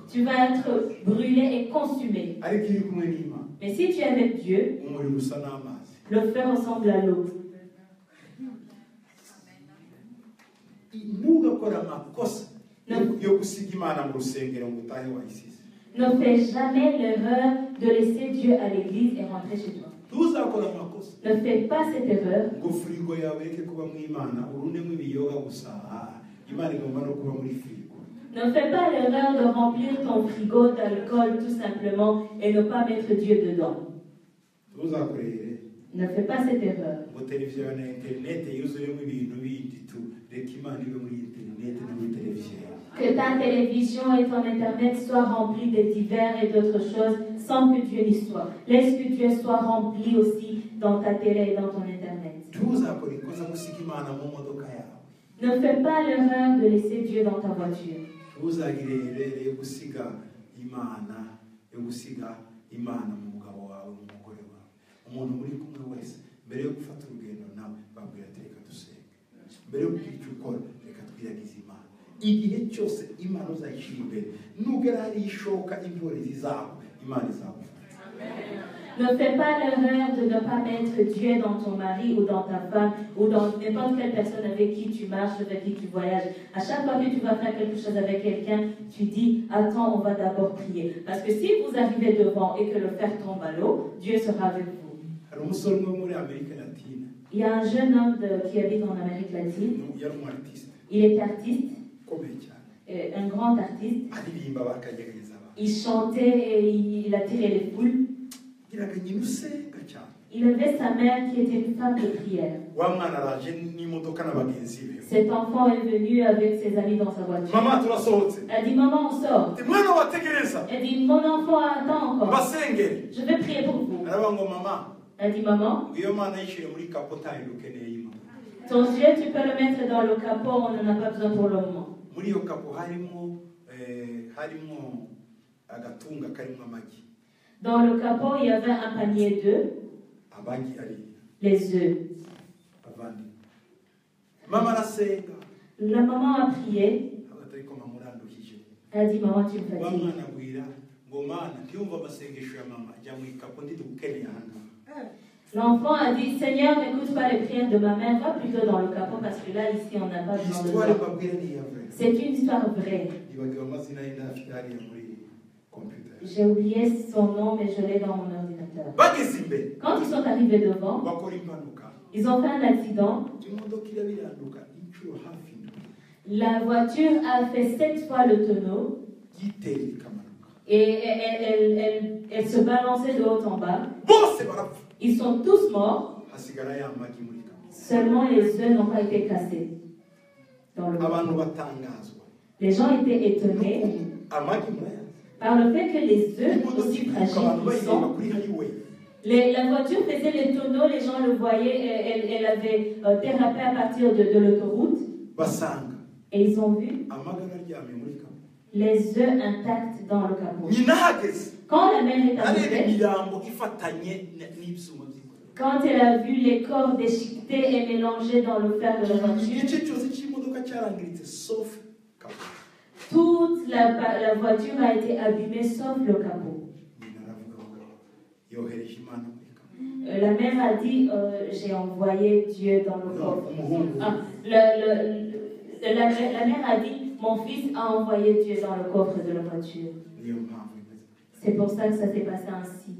Tu vas être brûlé et consumé. Mais si tu es avec Dieu, le feu ressemble à l'eau. Ne fais jamais l'erreur de laisser Dieu à l'église et rentrer chez toi. Ne fais pas cette erreur. Ne fais pas l'erreur de remplir ton frigo d'alcool tout simplement et ne pas mettre Dieu dedans. tuzakorere Ne fais pas cette erreur. ngo televiziyo na interineti yuzuyemo ibintu bindi tu reka imana ibe muri interineti no muri televiziyo. Que ta télévision et ton internet soient remplis de divers et d'autres choses sans que Dieu n'y soit. Laisse que Dieu soit rempli aussi dans ta télé et dans ton internet. Tuzakora ikosa gusiga imana mu modoka yawe. Ne fais pas l'erreur de laisser Dieu dans ta voiture. Tuzagire rero yo gusiga imana mu mugabo wawe mu mugore wawe. Umuntu muri kumwe wese mbere yo gufata urugendo nawe babwira ati reka dusenge. Mbere yo kugira icyo ukora reka twiragize imana. Igihe cyose imana uzayishyira imbere nugera hari ishoka intorezi zawe imana izagufata. Ne fais pas l'erreur de ne pas mettre Dieu dans ton mari ou dans ta femme ou dans n'importe quelle personne avec qui tu marches, avec qui tu voyages. À chaque fois que tu vas faire quelque chose avec quelqu'un, tu dis, attends, on va d'abord prier. Parce que si vous arrivez devant et que le fer tombe à l'eau, Dieu sera avec vous. Il y a un jeune homme qui habite en Amérique latine. Il est artiste, un grand artiste. Il chantait et il attirait les foules. Il avait sa mère qui était une femme de prière. Cet enfant est venu avec ses amis dans sa voiture. Elle dit, maman, on sort. Elle dit, mon enfant attend encore. Je vais prier pour vous. Elle dit, maman, ton Dieu, tu peux le mettre dans le capot, on n'en a pas besoin pour le moment. Dans le capot, il y avait un panier d'œufs. Les œufs. La maman a prié. Elle a dit, maman, tu me fatigues. L'enfant a dit, Seigneur, n'écoute pas les prières de ma mère, va plutôt dans le capot parce que là, ici, on n'a pas besoin de toi. C'est une histoire vraie. J'ai oublié son nom, mais je l'ai dans mon ordinateur. Quand ils sont arrivés devant, ils ont fait un accident. La voiture a fait 7 fois le tonneau. Et elle se balançait de haut en bas. Ils sont tous morts. Seulement les œufs n'ont pas été cassés. Dans le les gens étaient étonnés par le fait que les œufs aussi fragiles sont. La voiture faisait les tonneaux, les gens le voyaient, elle avait dérapé à partir de l'autoroute. Et ils ont vu les œufs intacts dans le capot. Quand la mère est arrivée, quand elle a vu les corps déchiquetés et mélangés dans le fer de la voiture, toute la voiture a été abîmée sauf le capot. La mère a dit, j'ai envoyé Dieu dans le coffre. La mère a dit, mon fils a envoyé Dieu dans le coffre de la voiture. C'est pour ça que ça s'est passé ainsi.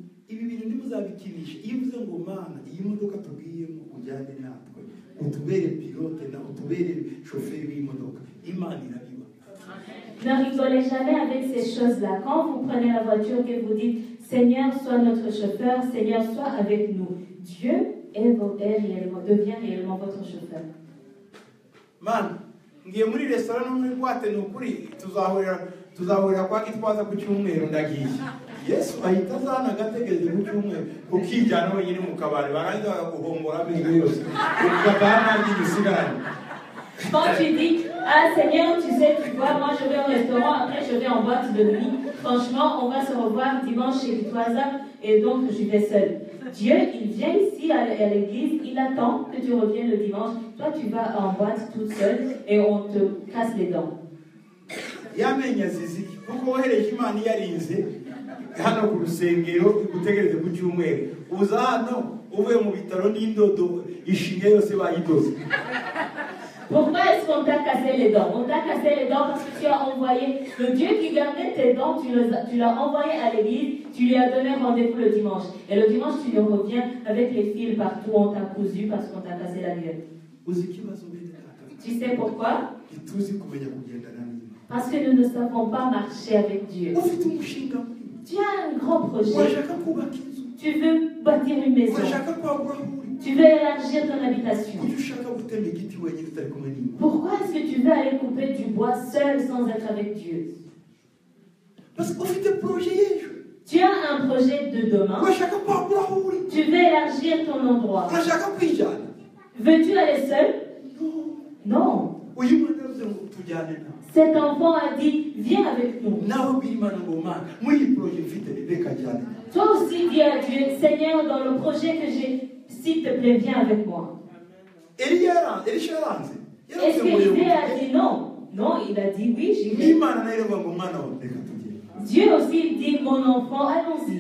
Ne rigolez jamais avec ces choses-là. Quand vous prenez la voiture et que vous dites, Seigneur, sois notre chauffeur, Seigneur, sois avec nous. Dieu devient réellement votre chauffeur. ngiye muri restaurant no muri boîte no kuri tuzahurira kwa kitwaza ku cyumweru ndagiye Yesu ahita azana gategereje ku cyumweru ukijyana wenyine mu kabari barangiza bakaguhongora bintu yose ukabana n'igisigaranye. Quand tu dis, ah Seigneur, tu sais, tu vois, moi je vais au restaurant, après je vais en boîte de nuit. Franchement, on va se revoir dimanche chez Victoisa et donc je vais seule. Dieu, il vient ici à l'église, il attend que tu reviennes le dimanche. Toi, tu vas en boîte toute seule et on te casse les dents. Yamenya zizi kuko wohereje Imana yarinze hano ku rusengero igutegereze ku cyumweru uza hano uvuye mu bitaro n'indodo ishinge yose bayidoze. Pourquoi est-ce qu'on t'a cassé les dents? On t'a cassé les dents parce que tu as envoyé le Dieu qui gardait tes dents, tu l'as envoyé à l'église, tu lui as donné rendez-vous le dimanche. Et le dimanche, tu lui reviens avec les fils partout, on t'a cousu parce qu'on t'a cassé la gueule. Tu sais pourquoi? Parce que nous ne savons pas marcher avec Dieu. ufite umushinga munini Tu as un grand projet. urashaka kubaka inzu Tu veux bâtir une maison. urashaka kwagura aho uri Tu veux élargir ton habitation. kuki ushaka gutema igiti wenyine utari kumwe n'Imana Pourquoi est-ce que tu veux aller couper du bois seul sans être avec Dieu? parce que ufite projet y'ejo Tu as un projet de demain. urashaka kwagura aho uri Tu veux élargir ton endroit. urashaka kwijyana Veux-tu aller seul? Non. uyu mwana yavuze ngo tujyane nawe Cet enfant a dit, viens avec nous. nawe ubwira Imana ngo Mana muri iyi projet mfite reka jyane nawe Toi aussi, dis à Dieu, Seigneur, dans le projet que j'ai, s'il te plaît, viens avec moi. Elisha yaranze Est-ce qu'Élisée a dit non? Non, il a dit oui, j'y vais. n'Imana nayo iravuga ngo mwana wawe reka tugende Dieu aussi dit, mon enfant, allons-y.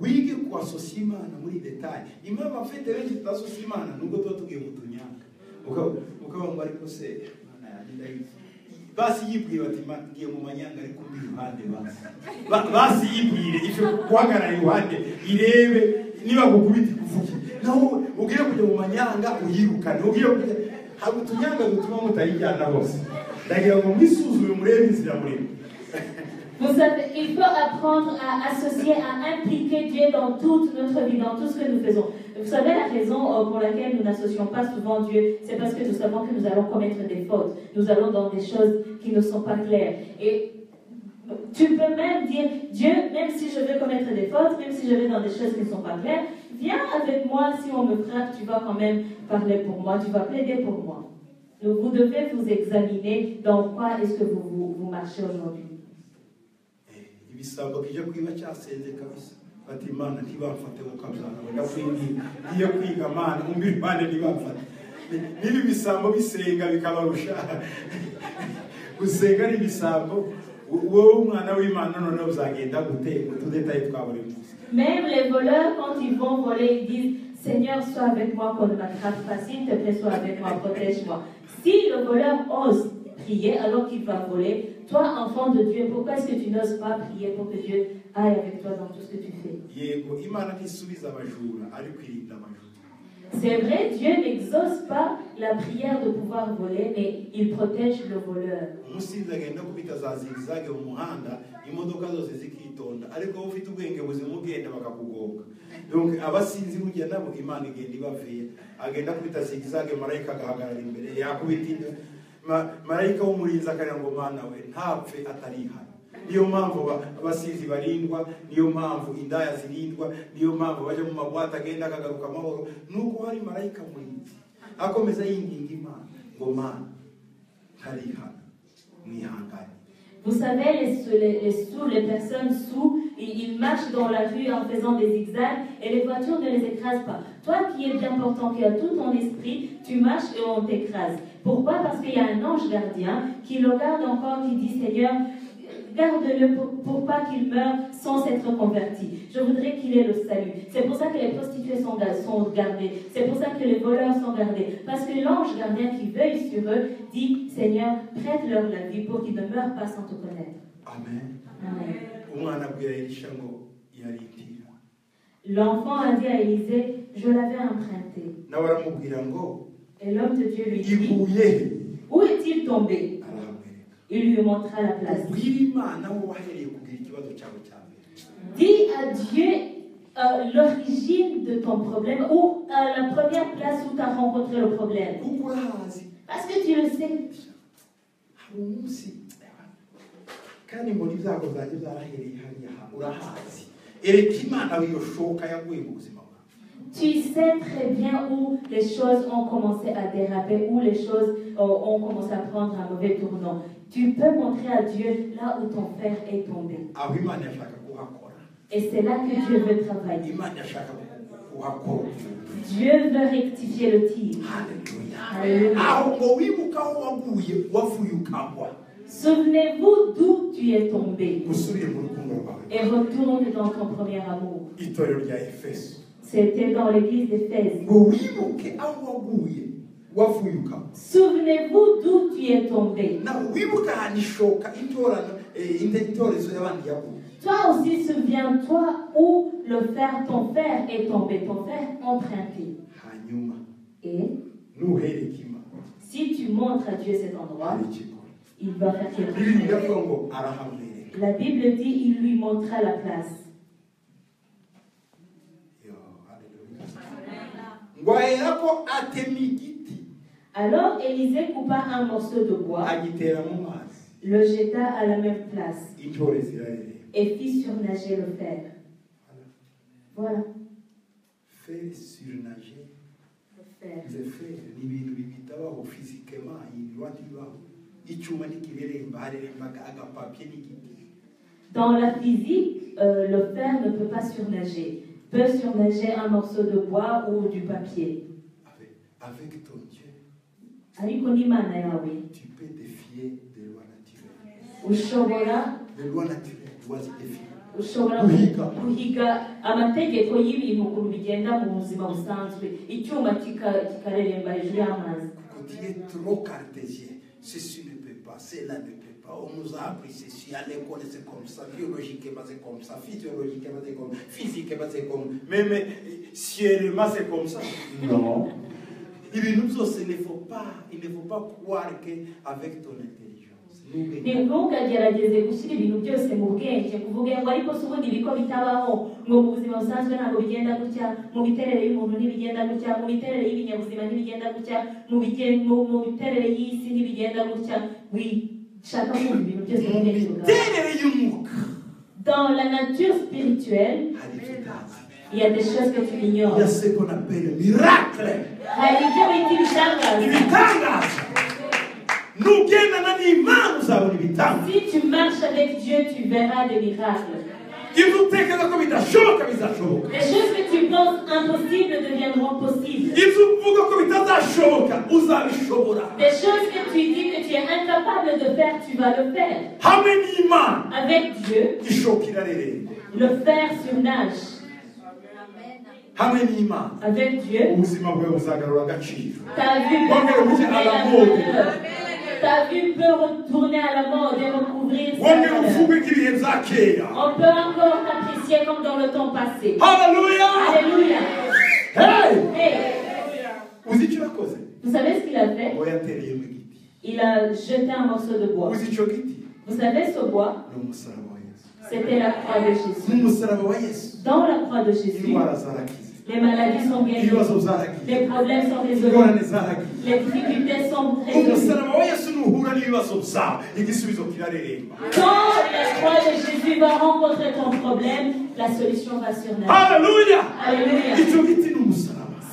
wige kwasosia Imana muri detail impamvu afite benshi tutasosia Imana nubwo tuba tugiye mu tunyanga ukaba ngo ariko se Imana yanjye ndayizi basi yibwira ati ngiye mu manyanga ariko mbi iruhande basi yibwire ife guhagarara iruhande irebe niba gukubita kuvuga naho ugiye kujya mu manyanga uyirukane ugiye kujya hari utunyanga dutuma mutayijyana hose ndagira ngo mwisuzume murebe inzira murimo. Vous savez, il faut apprendre à associer, à impliquer Dieu dans toute notre vie, dans tout ce que nous faisons. Vous savez, la raison pour laquelle nous n'associons pas souvent Dieu, c'est parce que nous savons que nous allons commettre des fautes. Nous allons dans des choses qui ne sont pas claires. Et tu peux même dire, Dieu, même si je vais commettre des fautes, même si je vais dans des choses qui ne sont pas claires, viens avec moi, si on me frappe, tu vas quand même parler pour moi, tu vas plaider pour moi. Donc vous devez vous examiner dans quoi est-ce que vous marchez aujourd'hui. Ibisabo kije kwiba cyasenze kabisa bati Imana ntibamfate ukabyana ndakwingiye kwiga Mana umbiri Imana ntibamfate nibi bisambo bisenga bikabarusha gusenga n'ibisambo wowe umwana w'Imana none uzagenda gute tudetaye twabure munsi. Même les voleurs quand ils vont voler ils disent Seigneur sois avec moi qu'on ne m'attrape pas, s'il te plaît sois avec moi, protège-moi. Si le voleur ose prier alors qu'il va voler, toi, enfant de Dieu, pourquoi est-ce que tu n'oses pas prier pour que Dieu aille avec toi dans tout ce que tu fais? C'est vrai, Dieu n'exauce pas la prière de pouvoir voler, mais il protège le voleur. Donc abasinzi burya nabo Imana igenda ibaveye agenda kubita zigizage marayika agahagarara imbere yakubita marayika w'umurinzi akarira ngo Mana we ntapfe atarihana. Niyo mpamvu abasinzi barindwa, niyo mpamvu indaya zirindwa, niyo mpamvu baje mu mabwata agenda akagaruka amahoro nuko hari marayika murinzi akomeza yinginga Imana ngo Mana ntarihana mwihangane. Vous savez, les personnes sous, ils marchent dans la rue en faisant des zigzags et les voitures ne les écrasent pas. Toi qui es bien portant, qui as tout ton esprit, tu marches et on t'écrase. Pourquoi? Parce qu'il y a un ange gardien qui le garde encore, qui dit Seigneur, garde-le pour pas qu'il meure sans s'être converti. Je voudrais qu'il ait le salut. C'est pour ça que les prostituées sont gardées. C'est pour ça que les voleurs sont gardés. Parce que l'ange gardien qui veille sur eux dit Seigneur, prête-leur la vie pour qu'ils ne meurent pas sans te connaître. Amen. Amen. L'enfant a dit à Élisée, je l'avais emprunté. Et l'homme de Dieu lui dit, où est-il tombé? Il lui montra la place. Dis à Dieu l'origine de ton problème ou la première place où tu as rencontré le problème. Parce que tu le sais. Tu sais très bien où les choses ont commencé à déraper, où les choses ont commencé à prendre un mauvais tournant. Tu peux montrer à Dieu là où ton frère est tombé. Et c'est là que Dieu veut travailler. Dieu veut rectifier le tir. Souvenez-vous d'où tu es tombé. Et retourne dans ton premier amour. C'était dans l'église d'Éphèse. Souvenez-vous d'où tu es tombé. Toi aussi, souviens-toi où ton frère est tombé, ton frère emprunté. Et si tu montres à Dieu cet endroit, il va faire quelque Bibiliya chose. iravuga ngo arahamwereka. La Bible dit il lui montra la place. Yo, haleluya. Ngo aherako atema igiti Alors Élisée coupa un morceau de bois, agitera mu mazi, le jeta à la même place intore zirareremba. et fit surnager le fer. Voilà, Faire surnager, le fer. le fer ni ibintu bitabaho physiquement, iruhande ibaho. Icyuma nikireremba harerembaga agapapye n'igiti. Dans la physique, le fer ne peut pas surnager. Peut surnager un morceau de bois ou du papier. Avec ton Dieu, Ariko n'Imana yawe tu peux défier des lois naturelles. ushobora Les lois naturelles doivent se défier. ushobora guhiga amategeko y'ibintu ukuntu bigenda mu buzima busanzwe, icyuma kikareremba hejuru y'amazi. Quand tu es trop cartésien, ceci ne peut pas, cela ne peut pas. On nous a appris ceci, à l'école c'est comme ça, biologiquement c'est comme ça, physiologiquement c'est comme ça, physiquement c'est comme ça, même ciellement c'est comme ça. Non. Il ne faut pas croire qu'avec ton intelligence. Ntukagerageze gushyira ibintu byose mu bwenge kuvuga ngo ariko si ubundi biko bitabaho ngo mu buzima busanzwe ntabwo bigenda gutya, mu miterere y'umuntu ntibigenda gutya, mu miterere y'ibinyabuzima ntibigenda gutya, mu miterere y'isi ntibigenda gutya. Shaka kumva ibintu byose mu bwenge bwawe. Dans la nature spirituelle, il y a des choses que tu ignores. Il y a ce qu'on appelle le miracle. Hari ibyo bita ibitangaza. Ibitangaza. Si tu marches avec Dieu, tu verras des miracles. Des choses que tu penses impossibles deviendront possibles. Des choses que tu dis que tu es incapable de faire, tu vas le faire. Avec Dieu, le fer surnage. Avec Dieu, ta vie peut retourner à la mode et recouvrir sa valeur. On peut encore t'apprécier comme dans le temps passé. Alléluia! Alléluia! Hey! Vous savez ce qu'il a fait? Il a jeté un morceau de bois. Vous savez ce bois? C'était la croix de Jésus. Dans la croix de Jésus, les maladies sont guéries, les problèmes sont résolus, les difficultés sont résolues. Quand la croix de Jésus va rencontrer ton problème, la solution va surnager. Alléluia! Alléluia!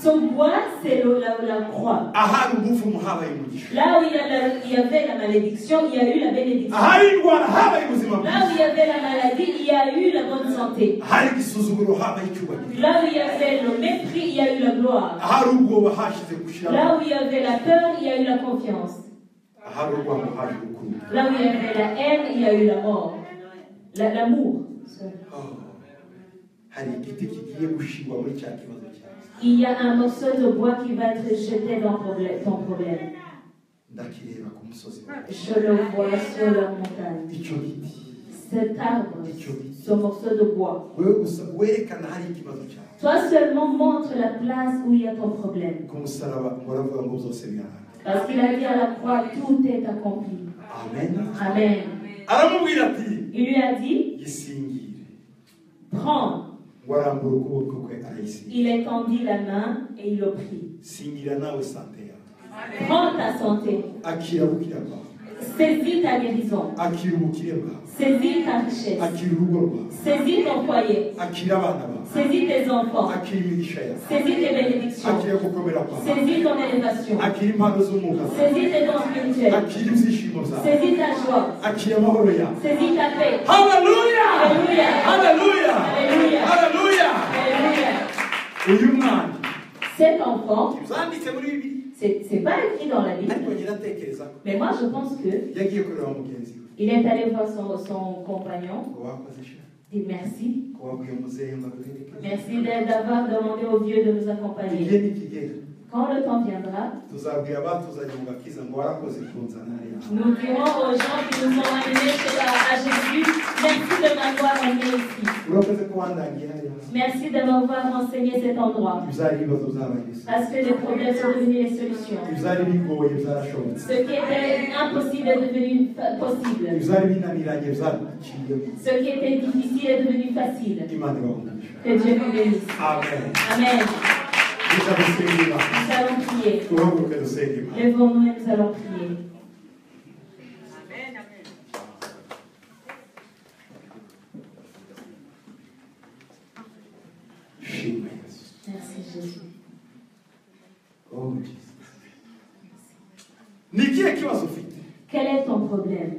Son bois, c'est la croix. Là où il y avait la malédiction, il y a eu la bénédiction. Là où il y avait la maladie, il y a eu la bonne santé. Là où il y avait le mépris, il y a eu la gloire. Là où il y avait la peur, il y a eu la confiance. Là où il y avait la haine, il y a eu la mort. L'amour. Il y a un morceau de bois qui va être jeté dans ton problème. Je le vois sur la montagne. Cet arbre, ce morceau de bois. Toi seulement montre la place où il y a ton problème. Parce qu'il a dit à la croix, tout est accompli. Amen. Amen. Il lui a dit, prends. Il étendit la main et il le prit. Prends ta santé. Saisis ta guérison. Saisis ta richesse. Saisis ton foyer. Saisis tes enfants. Saisis tes bénédictions. Saisis ton élévation. Saisis tes dons spirituels. Saisis ta joie. Saisis ta paix. Alléluia! Alléluia! Alléluia! Alléluia! Alléluia! Alléluia! Cet enfant, c'est pas écrit dans la Bible. Mais moi je pense que il est allé voir son compagnon. Dit merci. Merci d'avoir demandé au vieux de nous accompagner. Quand le temps viendra, tuzabwira abatuzanye mu gakiza ngo warakoze kunzana hariya. nous dirons aux gens qui nous ont amenés à Jésus, merci de m'avoir amené ici. urakoze ko wandangiye hariya. Merci de m'avoir enseigné cet endroit. Bizari ibibazo byabagize. Parce que les problèmes sont devenus les solutions. Bizari bigoye byarashobotse. Ce qui était impossible est devenu possible. Bizari binaniranye byaraciyemo. Ce qui était difficile est devenu facile. Imana ibahumurishe. Que Dieu vous bénisse. Amen. Amen. Tuzagusenga. Nous allons prier. Tuhaguruke dusenge Imana. Levons-nous et nous allons prier. Shimwe Yesu. Merci Jésus. Oh Jesus. Ni ikihe kibazo ufite? Quel est ton problème?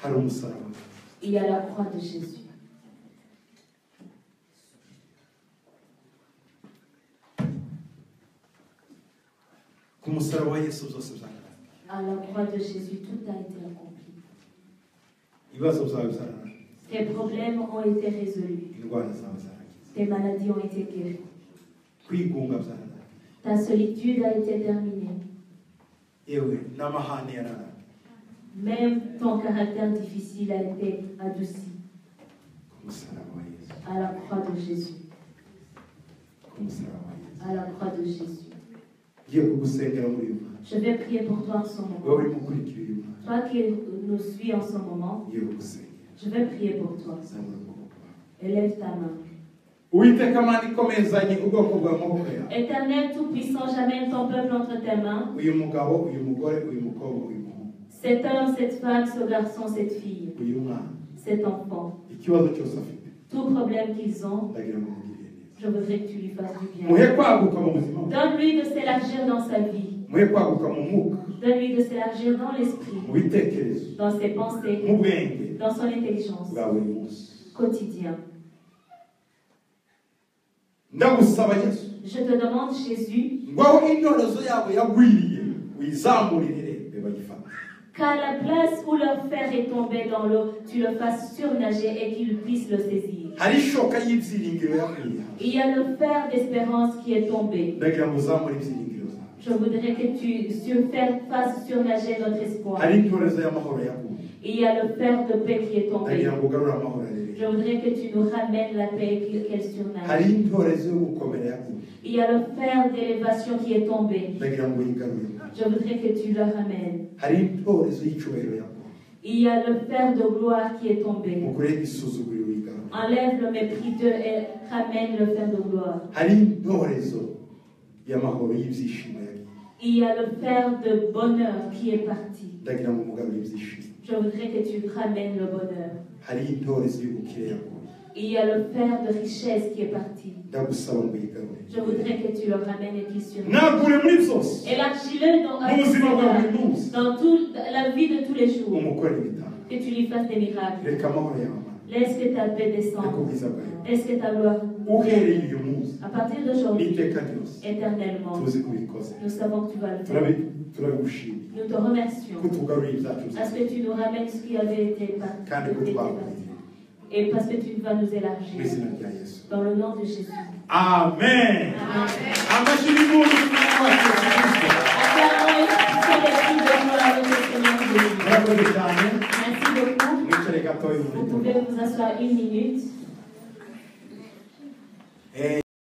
Hari umusaraba. Il y a la croix de Jésus. Ku musaraba wa Yesu byose byararangiye. À la croix de Jésus, tout a été accompli. Ibibazo byawe byararangiye. Tes problèmes ont été résolus. Indwara zawe zararangiye. Tes maladies ont été guéries. Kwigunga byararangiye. Ta solitude a été terminée. Yewe n'amahane yararangiye. Même ton caractère difficile a été adouci. Ku musaraba wa Yesu. À la croix de Jésus. Ku musaraba wa Yesu. À la croix de Jésus. Ngiye kugusengera muri uyu mwanya. Je vais prier pour toi en ce Wowe moment. urimo ukurikira uyu mwanya. Toi qui nous suis en ce moment, Ngiye kugusengera. je vais prier pour toi. Zamura ukuboko kwawe. Élève ta main. Uwiteka Mana ikomezanye ubwoko bwawe mu maboko yawe. Éternel Tout-Puissant, j'amène ton peuple entre tes mains. Uyu mugabo, uyu mugore, uyu mukobwa, uyu muhungu. Cet homme, cette femme, ce garçon, cette fille, Uyu mwana. cet enfant. Ikibazo cyose afite. Tout problème qu'ils ont, Ndagira ngo umugirire neza. je voudrais que tu lui fasses du bien. Muhe kwaguka mu buzima bwe. Donne-lui de s'élargir dans sa vie. Muhe kwaguka mu mwuka. Donne-lui de s'élargir dans l'esprit, Mu bitekerezo. dans ses pensées, Mu bwenge. dans son intelligence Bwa buri munsi. quotidien. Ndagusaba Yesu. Je te demande, Jésus, Ngwaho intorezo yabo yagwiriye. Uyizamurire bagifata. qu'à la place où leur fer est tombé dans l'eau, tu le fasses surnager et qu'ils puissent le saisir. Hari ishoka y'ibyiringiro yagwiriye. Il y a le fer d'espérance qui est tombé. Ndagira ngo uzamure ibyiringiro zawe. Je voudrais que tu fasses surnager notre espoir. Hari intorezo y'amahoro yaguye. Il y a le fer de paix qui est tombé. Ndagira ngo ugarure amahoro arere. Je voudrais que tu nous ramènes la paix et qu'elle surnage. Hari intorezo yo gukomera yaguye. Il y a le fer d'élévation qui est tombé. Ndagira ngo uyigarure. Je voudrais que tu le ramènes. Hari intorezo y'icyubahiro yaguye. Il y a le fer de gloire qui est tombé. Mukure isuzuguriro uyigarure. Enlève le mépris d'eux et ramène le fer de gloire. Hari intorezo y'amahoro y'ibyishimo yagiye. Il y a le fer de bonheur qui est parti. Ndagira ngo umugarure ibyishimo. Je voudrais que tu ramènes le bonheur. Hari intorezo y'ubukire yaguye. Il y a le fer de richesse qui est parti. Ndagusaba ngo uyigarure. Je voudrais que tu le ramènes et qu'il surnage. Nagure muri byose. Élargis-le Mu buzima bwa buri munsi. dans toute la vie de tous les jours. Umukorere ibitanga. Que tu lui fasses des miracles. Reka amahoro yawe Mana. Laisse que ta paix Reka descende. ubwiza bwawe. Laisse que ta gloire. Uhereye uyu munsi. À partir d'aujourd'hui, N'iteka ryose. éternellement, Tuzi ko ubikoze. nous savons que tu vas le faire. Turabigushimiye. Nous te remercions Ko tugaruriye ibyacu parce byose. que tu nous ramènes ce qui avait été parti. Kandi ko twakuriye. Et parce que tu vas nous Mu élargir. izina rya Yesu. Dans le nom de Jésus. Amen. Amashyi y'impundu n'umwami wacu Yesu Kristo. Acclamons célébrer de gloire à notre Seigneur Jésus. Murakoze cyane. Merci beaucoup. Mwicare gatoya Vous umuntu. pouvez vous asseoir une minute.